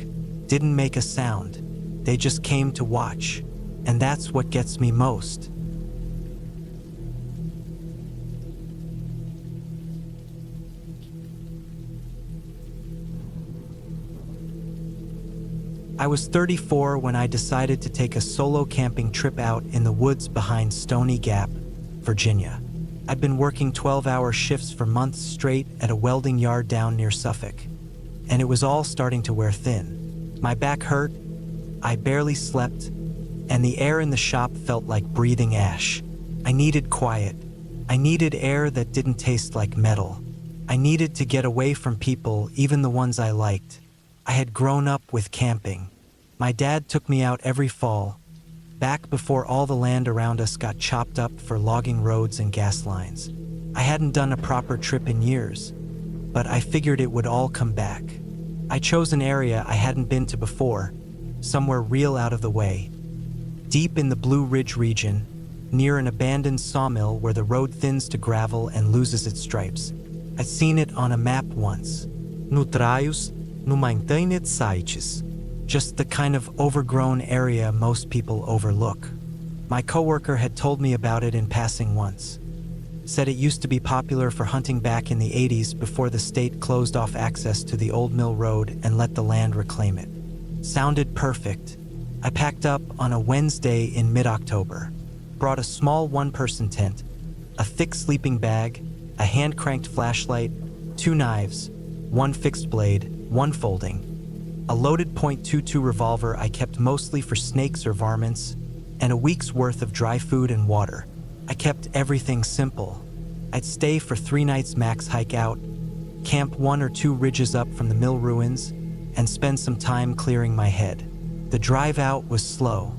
didn't make a sound. They just came to watch, and that's what gets me most. I was 34 when I decided to take a solo camping trip out in the woods behind Stony Gap, Virginia. I'd been working 12-hour shifts for months straight at a welding yard down near Suffolk, and it was all starting to wear thin. My back hurt, I barely slept, and the air in the shop felt like breathing ash. I needed quiet. I needed air that didn't taste like metal. I needed to get away from people, even the ones I liked. I had grown up with camping. My dad took me out every fall, back before all the land around us got chopped up for logging roads and gas lines. I hadn't done a proper trip in years, but I figured it would all come back. I chose an area I hadn't been to before, somewhere real out of the way. Deep in the Blue Ridge region, near an abandoned sawmill where the road thins to gravel and loses its stripes. I'd seen it on a map once. No traios, no maintained sites. Just the kind of overgrown area most people overlook. My coworker had told me about it in passing once. Said it used to be popular for hunting back in the 80s before the state closed off access to the old mill road and let the land reclaim it. Sounded perfect. I packed up on a Wednesday in mid-October, brought a small one-person tent, a thick sleeping bag, a hand-cranked flashlight, 2 knives, 1 fixed blade, 1 folding, a loaded .22 revolver I kept mostly for snakes or varmints, and a week's worth of dry food and water. I kept everything simple. I'd stay for 3 nights max, hike out, camp 1 or 2 ridges up from the mill ruins, and spend some time clearing my head. The drive out was slow.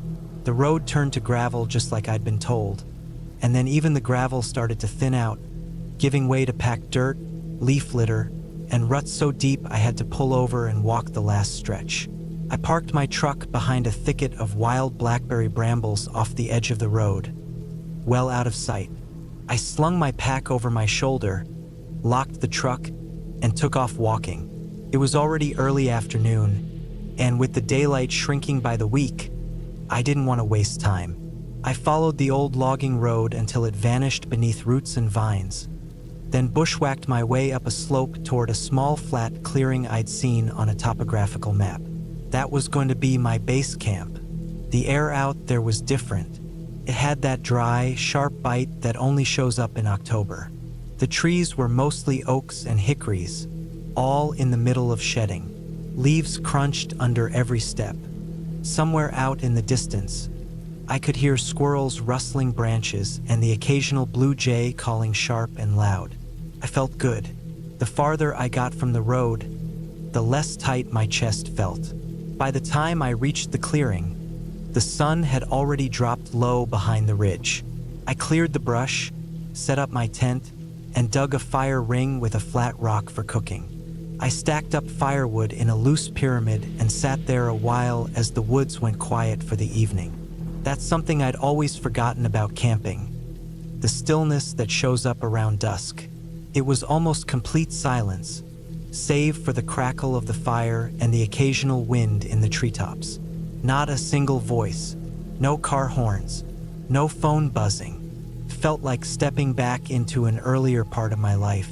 The road turned to gravel just like I'd been told, and then even the gravel started to thin out, giving way to packed dirt, leaf litter, and ruts so deep I had to pull over and walk the last stretch. I parked my truck behind a thicket of wild blackberry brambles off the edge of the road, well out of sight. I slung my pack over my shoulder, locked the truck, and took off walking. It was already early afternoon, and with the daylight shrinking by the week, I didn't want to waste time. I followed the old logging road until it vanished beneath roots and vines, then bushwhacked my way up a slope toward a small flat clearing I'd seen on a topographical map. That was going to be my base camp. The air out there was different. It had that dry, sharp bite that only shows up in October. The trees were mostly oaks and hickories, all in the middle of shedding. Leaves crunched under every step. Somewhere out in the distance, I could hear squirrels rustling branches and the occasional blue jay calling sharp and loud. I felt good. The farther I got from the road, the less tight my chest felt. By the time I reached the clearing, the sun had already dropped low behind the ridge. I cleared the brush, set up my tent, and dug a fire ring with a flat rock for cooking. I stacked up firewood in a loose pyramid and sat there a while as the woods went quiet for the evening. That's something I'd always forgotten about camping. The stillness that shows up around dusk. It was almost complete silence, save for the crackle of the fire and the occasional wind in the treetops. Not a single voice, no car horns, no phone buzzing. Felt like stepping back into an earlier part of my life.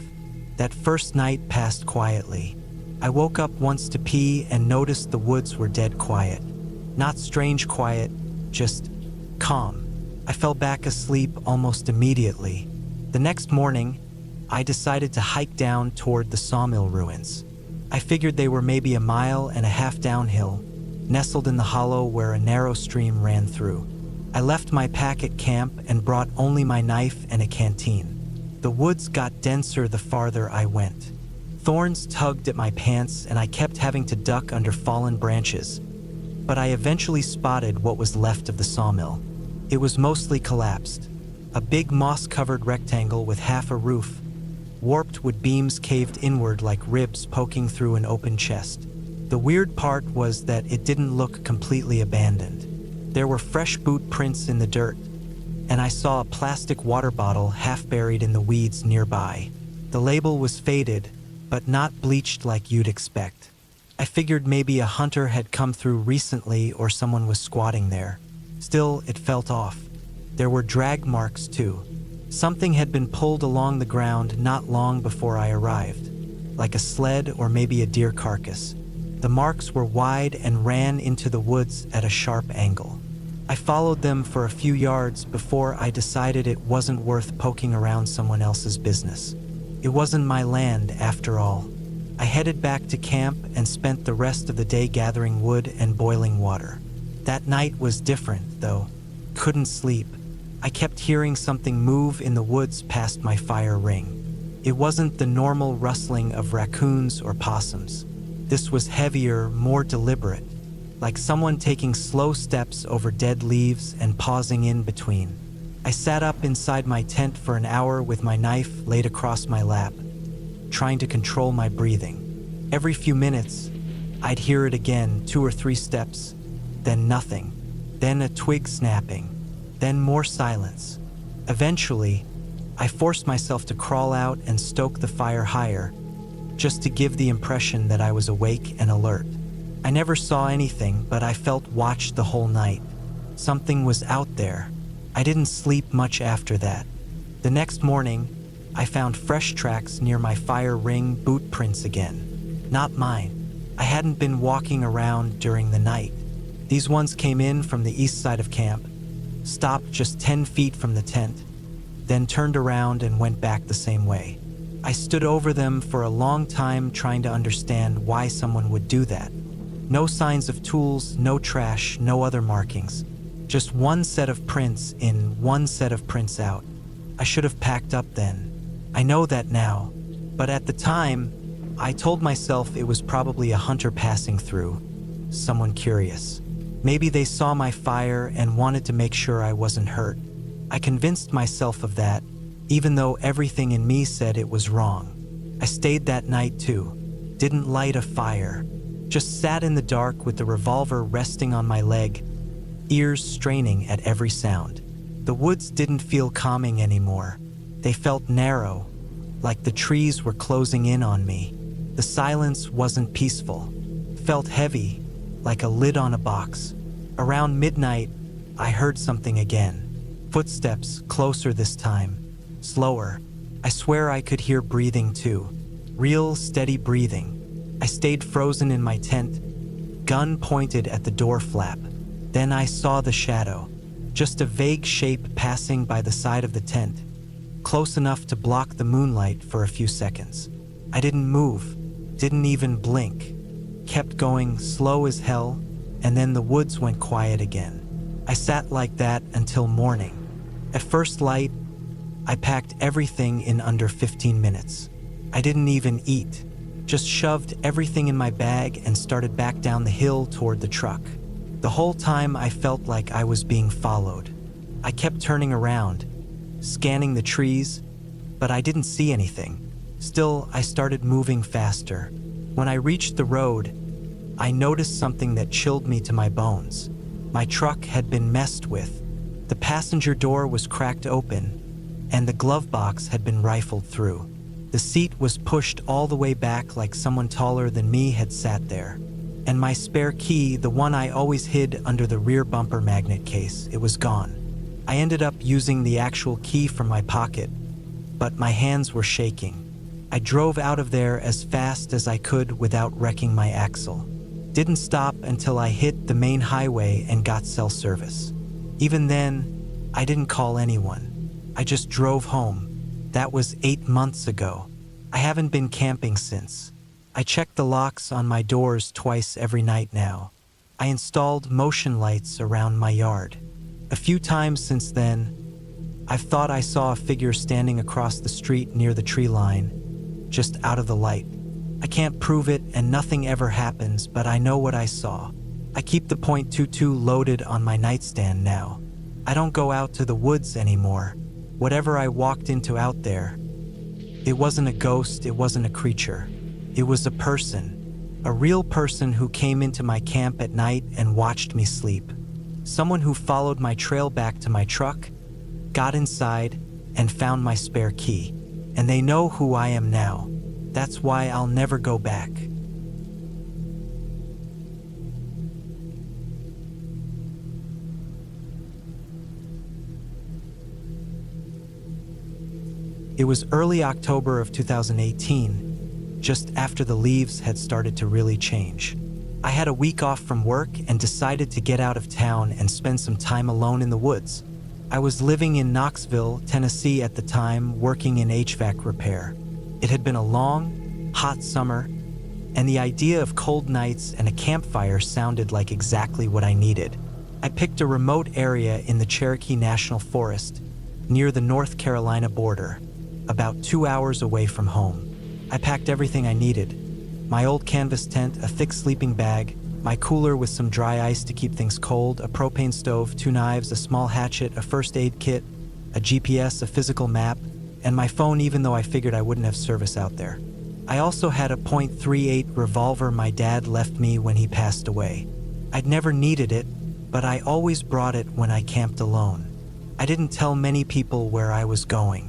That first night passed quietly. I woke up once to pee and noticed the woods were dead quiet. Not strange quiet, just calm. I fell back asleep almost immediately. The next morning, I decided to hike down toward the sawmill ruins. I figured they were maybe a mile and a half downhill, nestled in the hollow where a narrow stream ran through. I left my pack at camp and brought only my knife and a canteen. The woods got denser the farther I went. Thorns tugged at my pants and I kept having to duck under fallen branches. But I eventually spotted what was left of the sawmill. It was mostly collapsed. A big moss-covered rectangle with half a roof. Warped wood beams caved inward like ribs poking through an open chest. The weird part was that it didn't look completely abandoned. There were fresh boot prints in the dirt, and I saw a plastic water bottle half buried in the weeds nearby. The label was faded, but not bleached like you'd expect. I figured maybe a hunter had come through recently or someone was squatting there. Still, it felt off. There were drag marks too. Something had been pulled along the ground not long before I arrived, like a sled or maybe a deer carcass. The marks were wide and ran into the woods at a sharp angle. I followed them for a few yards before I decided it wasn't worth poking around someone else's business. It wasn't my land after all. I headed back to camp and spent the rest of the day gathering wood and boiling water. That night was different, though. Couldn't sleep. I kept hearing something move in the woods past my fire ring. It wasn't the normal rustling of raccoons or possums. This was heavier, more deliberate, like someone taking slow steps over dead leaves and pausing in between. I sat up inside my tent for an hour with my knife laid across my lap, trying to control my breathing. Every few minutes, I'd hear it again, 2 or 3 steps, then nothing, then a twig snapping, then more silence. Eventually, I forced myself to crawl out and stoke the fire higher, just to give the impression that I was awake and alert. I never saw anything, but I felt watched the whole night. Something was out there. I didn't sleep much after that. The next morning, I found fresh tracks near my fire ring, boot prints again. Not mine. I hadn't been walking around during the night. These ones came in from the east side of camp, stopped just 10 feet from the tent, then turned around and went back the same way. I stood over them for a long time trying to understand why someone would do that. No signs of tools, no trash, no other markings. Just one set of prints in, one set of prints out. I should have packed up then. I know that now, but at the time, I told myself it was probably a hunter passing through, someone curious. Maybe they saw my fire and wanted to make sure I wasn't hurt. I convinced myself of that, even though everything in me said it was wrong. I stayed that night too. Didn't light a fire. Just sat in the dark with the revolver resting on my leg, ears straining at every sound. The woods didn't feel calming anymore. They felt narrow, like the trees were closing in on me. The silence wasn't peaceful. Felt heavy, like a lid on a box. Around midnight, I heard something again. Footsteps, closer this time. Slower. I swear I could hear breathing too. Real, steady breathing. I stayed frozen in my tent, gun pointed at the door flap. Then I saw the shadow. Just a vague shape passing by the side of the tent, close enough to block the moonlight for a few seconds. I didn't move, didn't even blink. Kept going slow as hell, and then the woods went quiet again. I sat like that until morning. At first light, I packed everything in under 15 minutes. I didn't even eat, just shoved everything in my bag and started back down the hill toward the truck. The whole time I felt like I was being followed. I kept turning around, scanning the trees, but I didn't see anything. Still, I started moving faster. When I reached the road, I noticed something that chilled me to my bones. My truck had been messed with. The passenger door was cracked open, and the glove box had been rifled through. The seat was pushed all the way back like someone taller than me had sat there. And my spare key, the one I always hid under the rear bumper magnet case, it was gone. I ended up using the actual key from my pocket, but my hands were shaking. I drove out of there as fast as I could without wrecking my axle. Didn't stop until I hit the main highway and got cell service. Even then, I didn't call anyone. I just drove home. That was 8 months ago. I haven't been camping since. I check the locks on my doors twice every night now. I installed motion lights around my yard. A few times since then, I've thought I saw a figure standing across the street near the tree line, just out of the light. I can't prove it and nothing ever happens, but I know what I saw. I keep the .22 loaded on my nightstand now. I don't go out to the woods anymore. Whatever I walked into out there, it wasn't a ghost, it wasn't a creature. It was a person, a real person who came into my camp at night and watched me sleep. Someone who followed my trail back to my truck, got inside, and found my spare key. And they know who I am now. That's why I'll never go back. It was early October of 2018, just after the leaves had started to really change. I had a week off from work and decided to get out of town and spend some time alone in the woods. I was living in Knoxville, Tennessee at the time, working in HVAC repair. It had been a long, hot summer, and the idea of cold nights and a campfire sounded like exactly what I needed. I picked a remote area in the Cherokee National Forest, near the North Carolina border, about 2 hours away from home. I packed everything I needed: my old canvas tent, a thick sleeping bag, my cooler with some dry ice to keep things cold, a propane stove, 2 knives, a small hatchet, a first aid kit, a GPS, a physical map, and my phone, even though I figured I wouldn't have service out there. I also had a .38 revolver my dad left me when he passed away. I'd never needed it, but I always brought it when I camped alone. I didn't tell many people where I was going.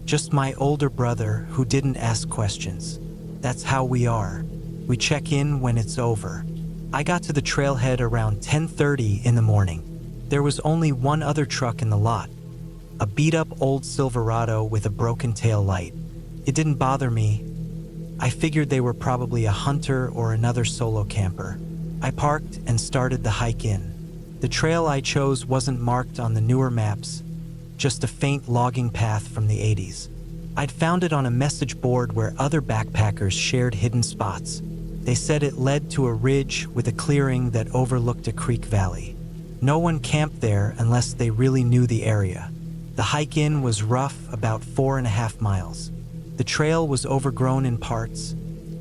Just my older brother, who didn't ask questions. That's how we are. We check in when it's over. I got to the trailhead around 10:30 in the morning. There was only one other truck in the lot, a beat-up old Silverado with a broken tail light. It didn't bother me. I figured they were probably a hunter or another solo camper. I parked and started the hike in. The trail I chose wasn't marked on the newer maps, just a faint logging path from the 80s. I'd found it on a message board where other backpackers shared hidden spots. They said it led to a ridge with a clearing that overlooked a creek valley. No one camped there unless they really knew the area. The hike in was rough, about 4.5 miles. The trail was overgrown in parts,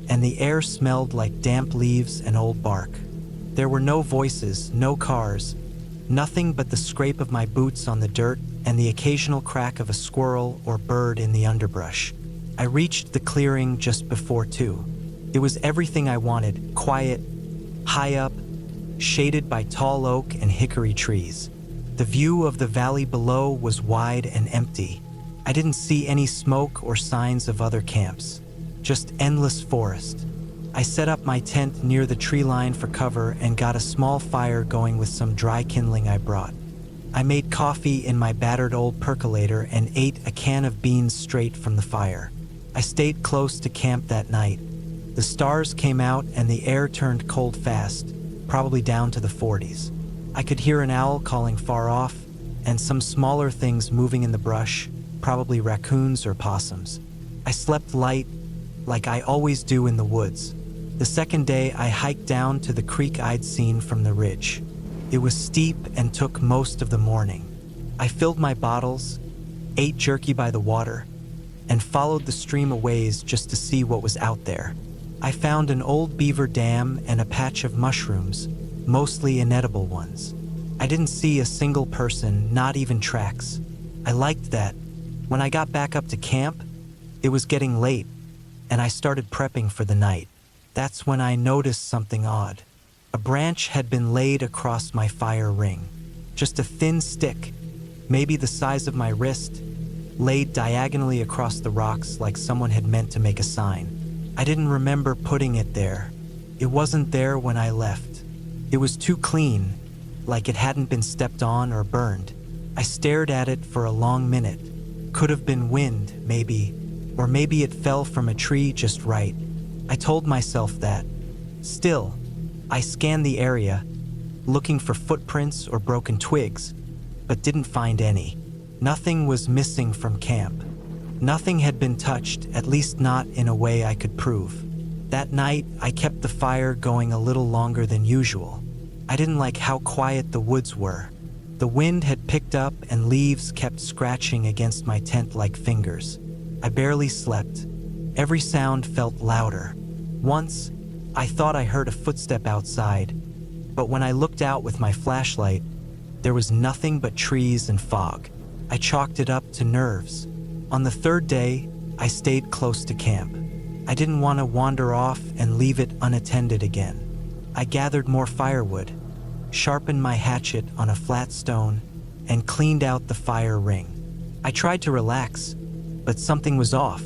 and the air smelled like damp leaves and old bark. There were no voices, no cars, nothing but the scrape of my boots on the dirt and the occasional crack of a squirrel or bird in the underbrush. I reached the clearing just before 2. It was everything I wanted: quiet, high up, shaded by tall oak and hickory trees. The view of the valley below was wide and empty. I didn't see any smoke or signs of other camps, just endless forest. I set up my tent near the tree line for cover and got a small fire going with some dry kindling I brought. I made coffee in my battered old percolator and ate a can of beans straight from the fire. I stayed close to camp that night. The stars came out and the air turned cold fast, probably down to the 40s. I could hear an owl calling far off and some smaller things moving in the brush, probably raccoons or possums. I slept light, like I always do in the woods. The second day, I hiked down to the creek I'd seen from the ridge. It was steep and took most of the morning. I filled my bottles, ate jerky by the water, and followed the stream a ways just to see what was out there. I found an old beaver dam and a patch of mushrooms, mostly inedible ones. I didn't see a single person, not even tracks. I liked that. When I got back up to camp, it was getting late, and I started prepping for the night. That's when I noticed something odd. A branch had been laid across my fire ring. Just a thin stick, maybe the size of my wrist, laid diagonally across the rocks like someone had meant to make a sign. I didn't remember putting it there. It wasn't there when I left. It was too clean, like it hadn't been stepped on or burned. I stared at it for a long minute. Could have been wind, maybe, or maybe it fell from a tree just right. I told myself that. Still, I scanned the area, looking for footprints or broken twigs, but didn't find any. Nothing was missing from camp. Nothing had been touched, at least not in a way I could prove. That night, I kept the fire going a little longer than usual. I didn't like how quiet the woods were. The wind had picked up and leaves kept scratching against my tent like fingers. I barely slept. Every sound felt louder. Once, I thought I heard a footstep outside, but when I looked out with my flashlight, there was nothing but trees and fog. I chalked it up to nerves. On the third day, I stayed close to camp. I didn't want to wander off and leave it unattended again. I gathered more firewood, sharpened my hatchet on a flat stone, and cleaned out the fire ring. I tried to relax, but something was off.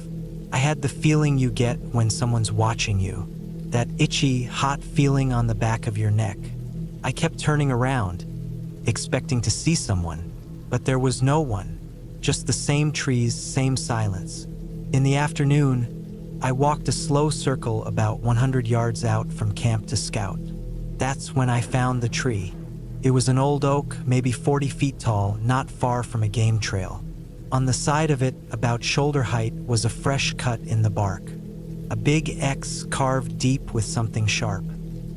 I had the feeling you get when someone's watching you, that itchy, hot feeling on the back of your neck. I kept turning around, expecting to see someone, but there was no one, just the same trees, same silence. In the afternoon, I walked a slow circle about 100 yards out from camp to scout. That's when I found the tree. It was an old oak, maybe 40 feet tall, not far from a game trail. On the side of it, about shoulder height, was a fresh cut in the bark. A big X carved deep with something sharp.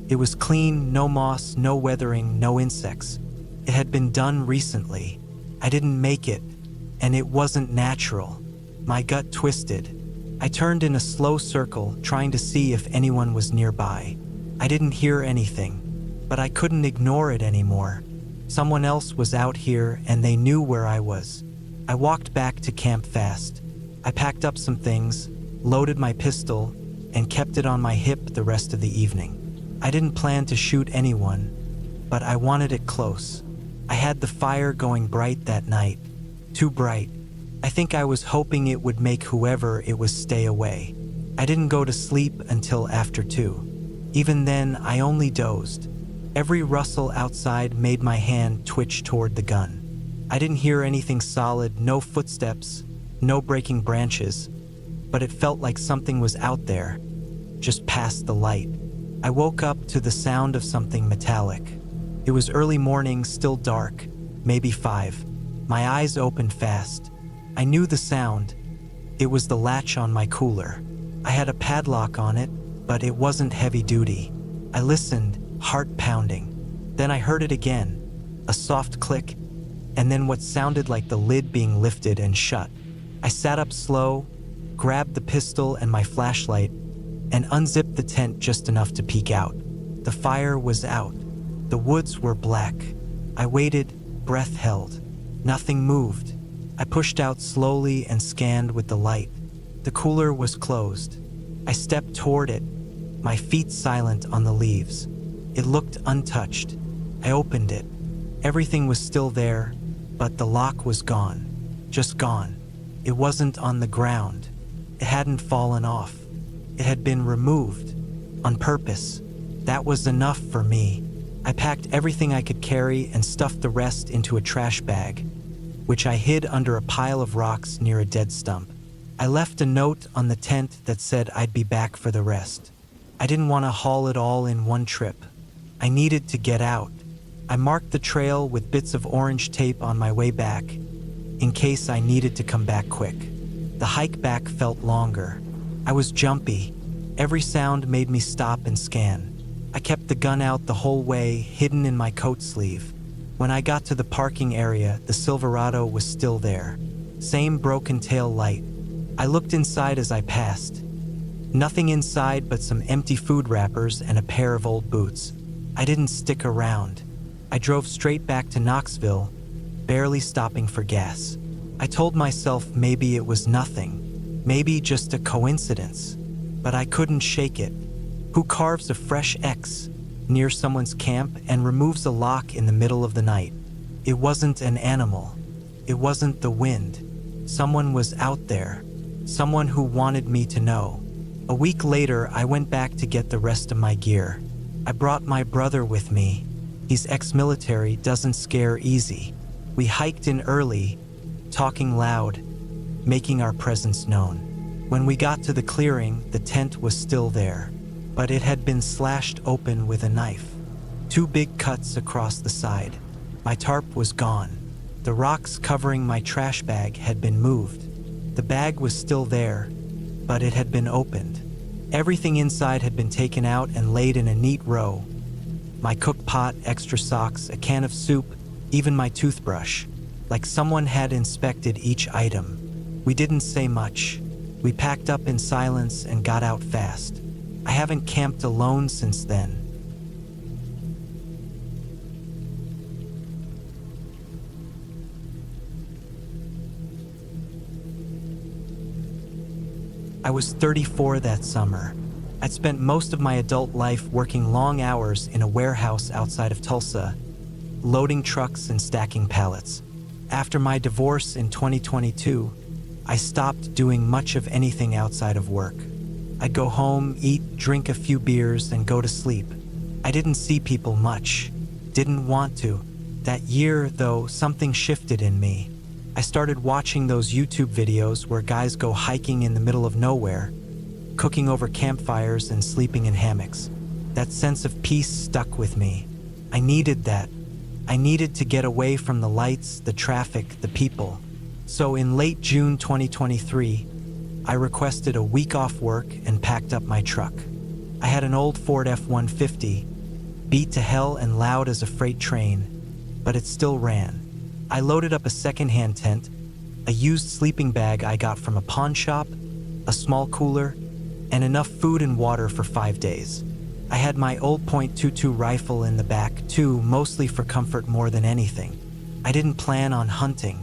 It was clean, no moss, no weathering, no insects. It had been done recently. I didn't make it, and it wasn't natural. My gut twisted. I turned in a slow circle, trying to see if anyone was nearby. I didn't hear anything, but I couldn't ignore it anymore. Someone else was out here, and they knew where I was. I walked back to camp fast. I packed up some things, loaded my pistol, and kept it on my hip the rest of the evening. I didn't plan to shoot anyone, but I wanted it close. I had the fire going bright that night. Too bright. I think I was hoping it would make whoever it was stay away. I didn't go to sleep until after 2. Even then, I only dozed. Every rustle outside made my hand twitch toward the gun. I didn't hear anything solid, no footsteps, no breaking branches, but it felt like something was out there, just past the light. I woke up to the sound of something metallic. It was early morning, still dark, maybe 5. My eyes opened fast. I knew the sound. It was the latch on my cooler. I had a padlock on it, but it wasn't heavy duty. I listened, heart pounding. Then I heard it again, a soft click, and then what sounded like the lid being lifted and shut. I sat up slow, grabbed the pistol and my flashlight, and unzipped the tent just enough to peek out. The fire was out. The woods were black. I waited, breath held. Nothing moved. I pushed out slowly and scanned with the light. The cooler was closed. I stepped toward it, my feet silent on the leaves. It looked untouched. I opened it. Everything was still there, but the lock was gone. Just gone. It wasn't on the ground. It hadn't fallen off. It had been removed. On purpose. That was enough for me. I packed everything I could carry and stuffed the rest into a trash bag, which I hid under a pile of rocks near a dead stump. I left a note on the tent that said I'd be back for the rest. I didn't want to haul it all in one trip. I needed to get out. I marked the trail with bits of orange tape on my way back, in case I needed to come back quick. The hike back felt longer. I was jumpy. Every sound made me stop and scan. I kept the gun out the whole way, hidden in my coat sleeve. When I got to the parking area, the Silverado was still there. Same broken tail light. I looked inside as I passed. Nothing inside but some empty food wrappers and a pair of old boots. I didn't stick around. I drove straight back to Knoxville, barely stopping for gas. I told myself maybe it was nothing, maybe just a coincidence, but I couldn't shake it. Who carves a fresh X near someone's camp and removes a lock in the middle of the night? It wasn't an animal. It wasn't the wind. Someone was out there. Someone who wanted me to know. A week later, I went back to get the rest of my gear. I brought my brother with me. He's ex-military, doesn't scare easy. We hiked in early, talking loud, making our presence known. When we got to the clearing, the tent was still there, but it had been slashed open with a knife. 2 big cuts across the side. My tarp was gone. The rocks covering my trash bag had been moved. The bag was still there, but it had been opened. Everything inside had been taken out and laid in a neat row. My cook pot, extra socks, a can of soup, even my toothbrush. Like someone had inspected each item. We didn't say much. We packed up in silence and got out fast. I haven't camped alone since then. I was 34 that summer. I'd spent most of my adult life working long hours in a warehouse outside of Tulsa, loading trucks and stacking pallets. After my divorce in 2022, I stopped doing much of anything outside of work. I'd go home, eat, drink a few beers, and go to sleep. I didn't see people much. Didn't want to. That year, though, something shifted in me. I started watching those YouTube videos where guys go hiking in the middle of nowhere, cooking over campfires and sleeping in hammocks. That sense of peace stuck with me. I needed that. I needed to get away from the lights, the traffic, the people. So in late June 2023, I requested a week off work and packed up my truck. I had an old Ford F-150, beat to hell and loud as a freight train, but it still ran. I loaded up a secondhand tent, a used sleeping bag I got from a pawn shop, a small cooler, and enough food and water for 5 days. I had my old .22 rifle in the back too, mostly for comfort more than anything. I didn't plan on hunting.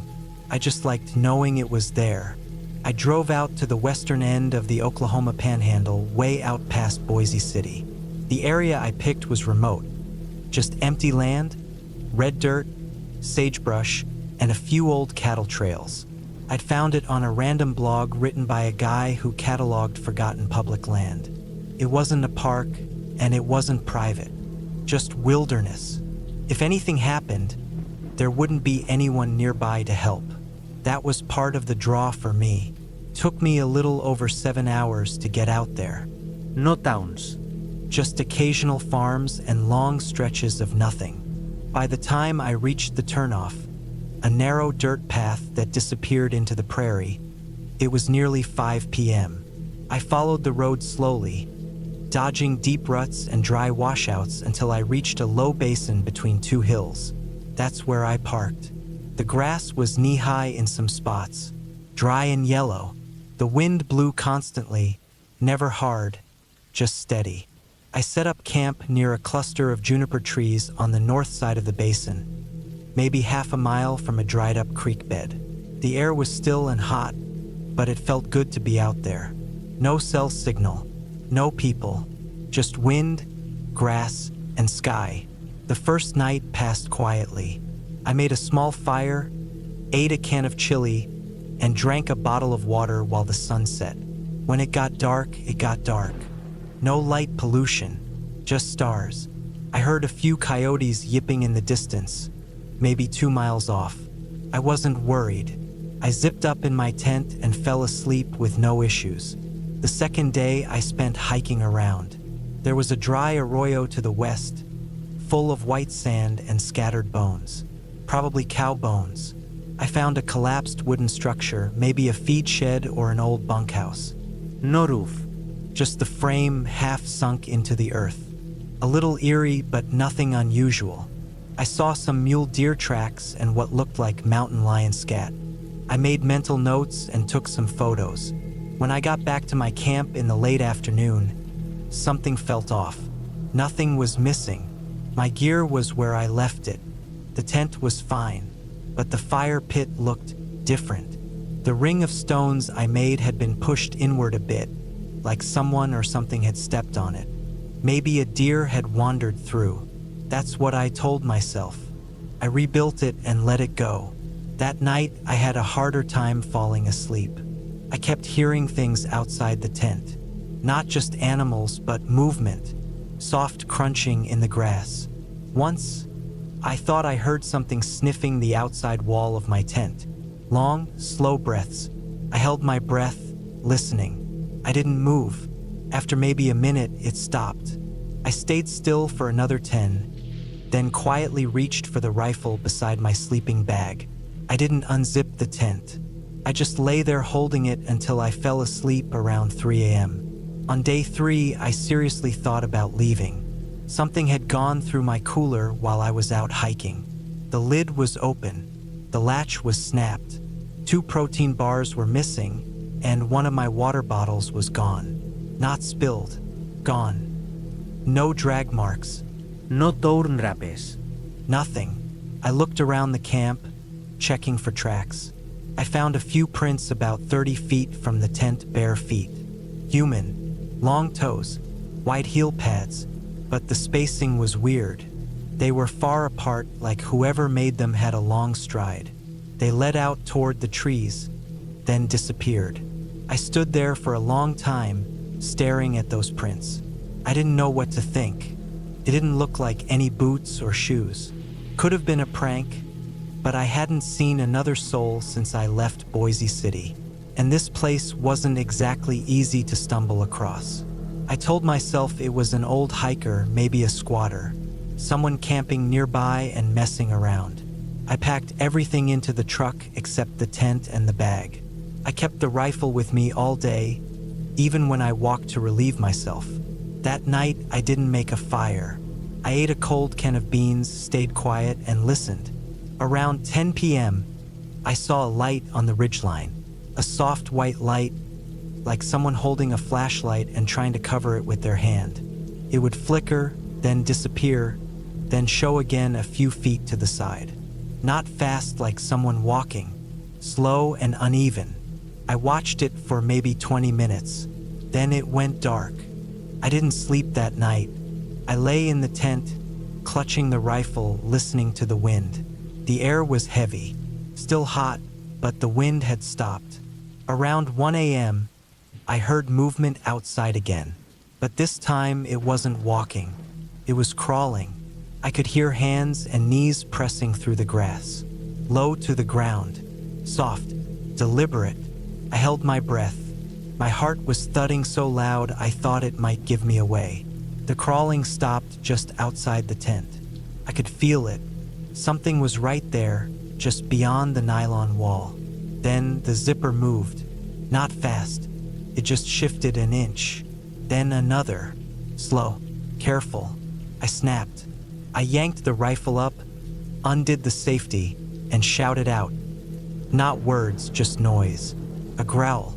I just liked knowing it was there. I drove out to the western end of the Oklahoma panhandle, way out past Boise City. The area I picked was remote. Just empty land, red dirt, sagebrush, and a few old cattle trails. I'd found it on a random blog written by a guy who cataloged forgotten public land. It wasn't a park, and it wasn't private. Just wilderness. If anything happened, there wouldn't be anyone nearby to help. That was part of the draw for me. Took me a little over 7 hours to get out there. No towns. Just occasional farms and long stretches of nothing. By the time I reached the turnoff, a narrow dirt path that disappeared into the prairie, it was nearly 5 p.m. I followed the road slowly, dodging deep ruts and dry washouts until I reached a low basin between 2 hills. That's where I parked. The grass was knee-high in some spots, dry and yellow. The wind blew constantly, never hard, just steady. I set up camp near a cluster of juniper trees on the north side of the basin, maybe half a mile from a dried-up creek bed. The air was still and hot, but it felt good to be out there. No cell signal, no people, just wind, grass, and sky. The first night passed quietly. I made a small fire, ate a can of chili, and drank a bottle of water while the sun set. When it got dark, it got dark. No light pollution, just stars. I heard a few coyotes yipping in the distance, maybe 2 miles off. I wasn't worried. I zipped up in my tent and fell asleep with no issues. The second day, I spent hiking around. There was a dry arroyo to the west, full of white sand and scattered bones. Probably cow bones. I found a collapsed wooden structure, maybe a feed shed or an old bunkhouse. No roof. Just the frame half sunk into the earth. A little eerie, but nothing unusual. I saw some mule deer tracks and what looked like mountain lion scat. I made mental notes and took some photos. When I got back to my camp in the late afternoon, something felt off. Nothing was missing. My gear was where I left it. The tent was fine, but the fire pit looked different. The ring of stones I made had been pushed inward a bit, like someone or something had stepped on it. Maybe a deer had wandered through. That's what I told myself. I rebuilt it and let it go. That night, I had a harder time falling asleep. I kept hearing things outside the tent. Not just animals, but movement, soft crunching in the grass. Once, I thought I heard something sniffing the outside wall of my tent. Long, slow breaths. I held my breath, listening. I didn't move. After maybe a minute, it stopped. I stayed still for another 10, then quietly reached for the rifle beside my sleeping bag. I didn't unzip the tent. I just lay there holding it until I fell asleep around 3 a.m. On day 3, I seriously thought about leaving. Something had gone through my cooler while I was out hiking. The lid was open. The latch was snapped. 2 protein bars were missing, and one of my water bottles was gone. Not spilled. Gone. No drag marks. No torn wrappes. Nothing. I looked around the camp, checking for tracks. I found a few prints about 30 feet from the tent, bare feet. Human. Long toes. White heel pads. But the spacing was weird. They were far apart, like whoever made them had a long stride. They led out toward the trees, then disappeared. I stood there for a long time, staring at those prints. I didn't know what to think. It didn't look like any boots or shoes. Could have been a prank, but I hadn't seen another soul since I left Boise City. And this place wasn't exactly easy to stumble across. I told myself it was an old hiker, maybe a squatter, someone camping nearby and messing around. I packed everything into the truck except the tent and the bag. I kept the rifle with me all day, even when I walked to relieve myself. That night, I didn't make a fire. I ate a cold can of beans, stayed quiet, and listened. Around 10 p.m., I saw a light on the ridgeline. A soft white light, like someone holding a flashlight and trying to cover it with their hand. It would flicker, then disappear, then show again a few feet to the side. Not fast like someone walking, slow and uneven. I watched it for maybe 20 minutes. Then it went dark. I didn't sleep that night. I lay in the tent, clutching the rifle, listening to the wind. The air was heavy, still hot, but the wind had stopped. Around 1 a.m., I heard movement outside again. But this time it wasn't walking. It was crawling. I could hear hands and knees pressing through the grass. Low to the ground. Soft. Deliberate. I held my breath. My heart was thudding so loud I thought it might give me away. The crawling stopped just outside the tent. I could feel it. Something was right there, just beyond the nylon wall. Then the zipper moved. Not fast. It just shifted an inch. Then another. Slow. Careful. I snapped. I yanked the rifle up, undid the safety, and shouted out. Not words, just noise. A growl.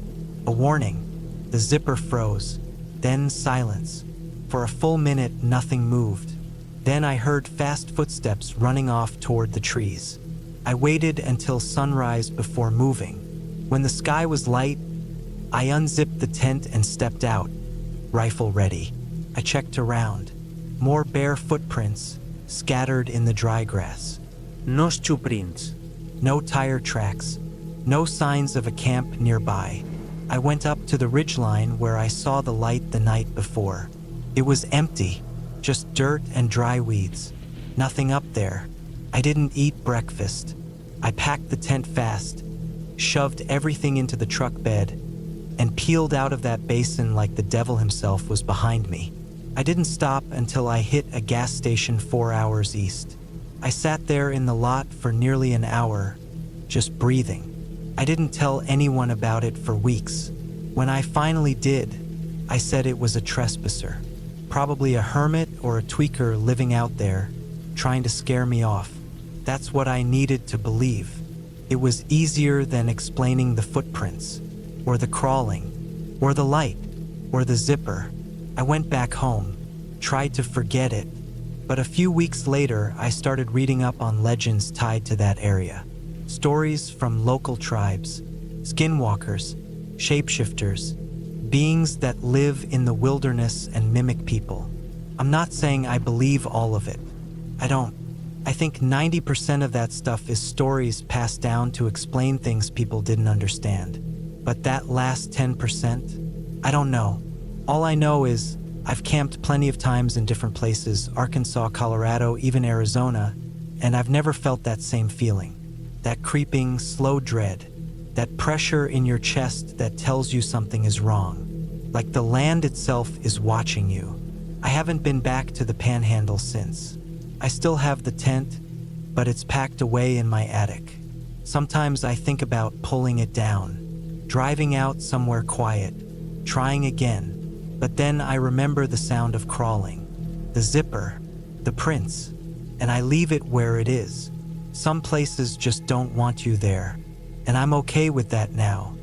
A warning. The zipper froze. Then silence. For a full minute, nothing moved. Then I heard fast footsteps running off toward the trees. I waited until sunrise before moving. When the sky was light, I unzipped the tent and stepped out, rifle ready. I checked around. More bare footprints, scattered in the dry grass. No shoe prints. No tire tracks. No signs of a camp nearby. I went up to the ridgeline where I saw the light the night before. It was empty, just dirt and dry weeds. Nothing up there. I didn't eat breakfast. I packed the tent fast, shoved everything into the truck bed, and peeled out of that basin like the devil himself was behind me. I didn't stop until I hit a gas station 4 hours east. I sat there in the lot for nearly an hour, just breathing. I didn't tell anyone about it for weeks. When I finally did, I said it was a trespasser. Probably a hermit or a tweaker living out there, trying to scare me off. That's what I needed to believe. It was easier than explaining the footprints, or the crawling, or the light, or the zipper. I went back home, tried to forget it, but a few weeks later I started reading up on legends tied to that area. Stories from local tribes, skinwalkers, shapeshifters, beings that live in the wilderness and mimic people. I'm not saying I believe all of it. I don't. I think 90% of that stuff is stories passed down to explain things people didn't understand. But that last 10%, I don't know. All I know is I've camped plenty of times in different places, Arkansas, Colorado, even Arizona, and I've never felt that same feeling. That creeping, slow dread. That pressure in your chest that tells you something is wrong. Like the land itself is watching you. I haven't been back to the panhandle since. I still have the tent, but it's packed away in my attic. Sometimes I think about pulling it down, driving out somewhere quiet, trying again. But then I remember the sound of crawling, the zipper, the prints, and I leave it where it is. Some places just don't want you there, and I'm okay with that now.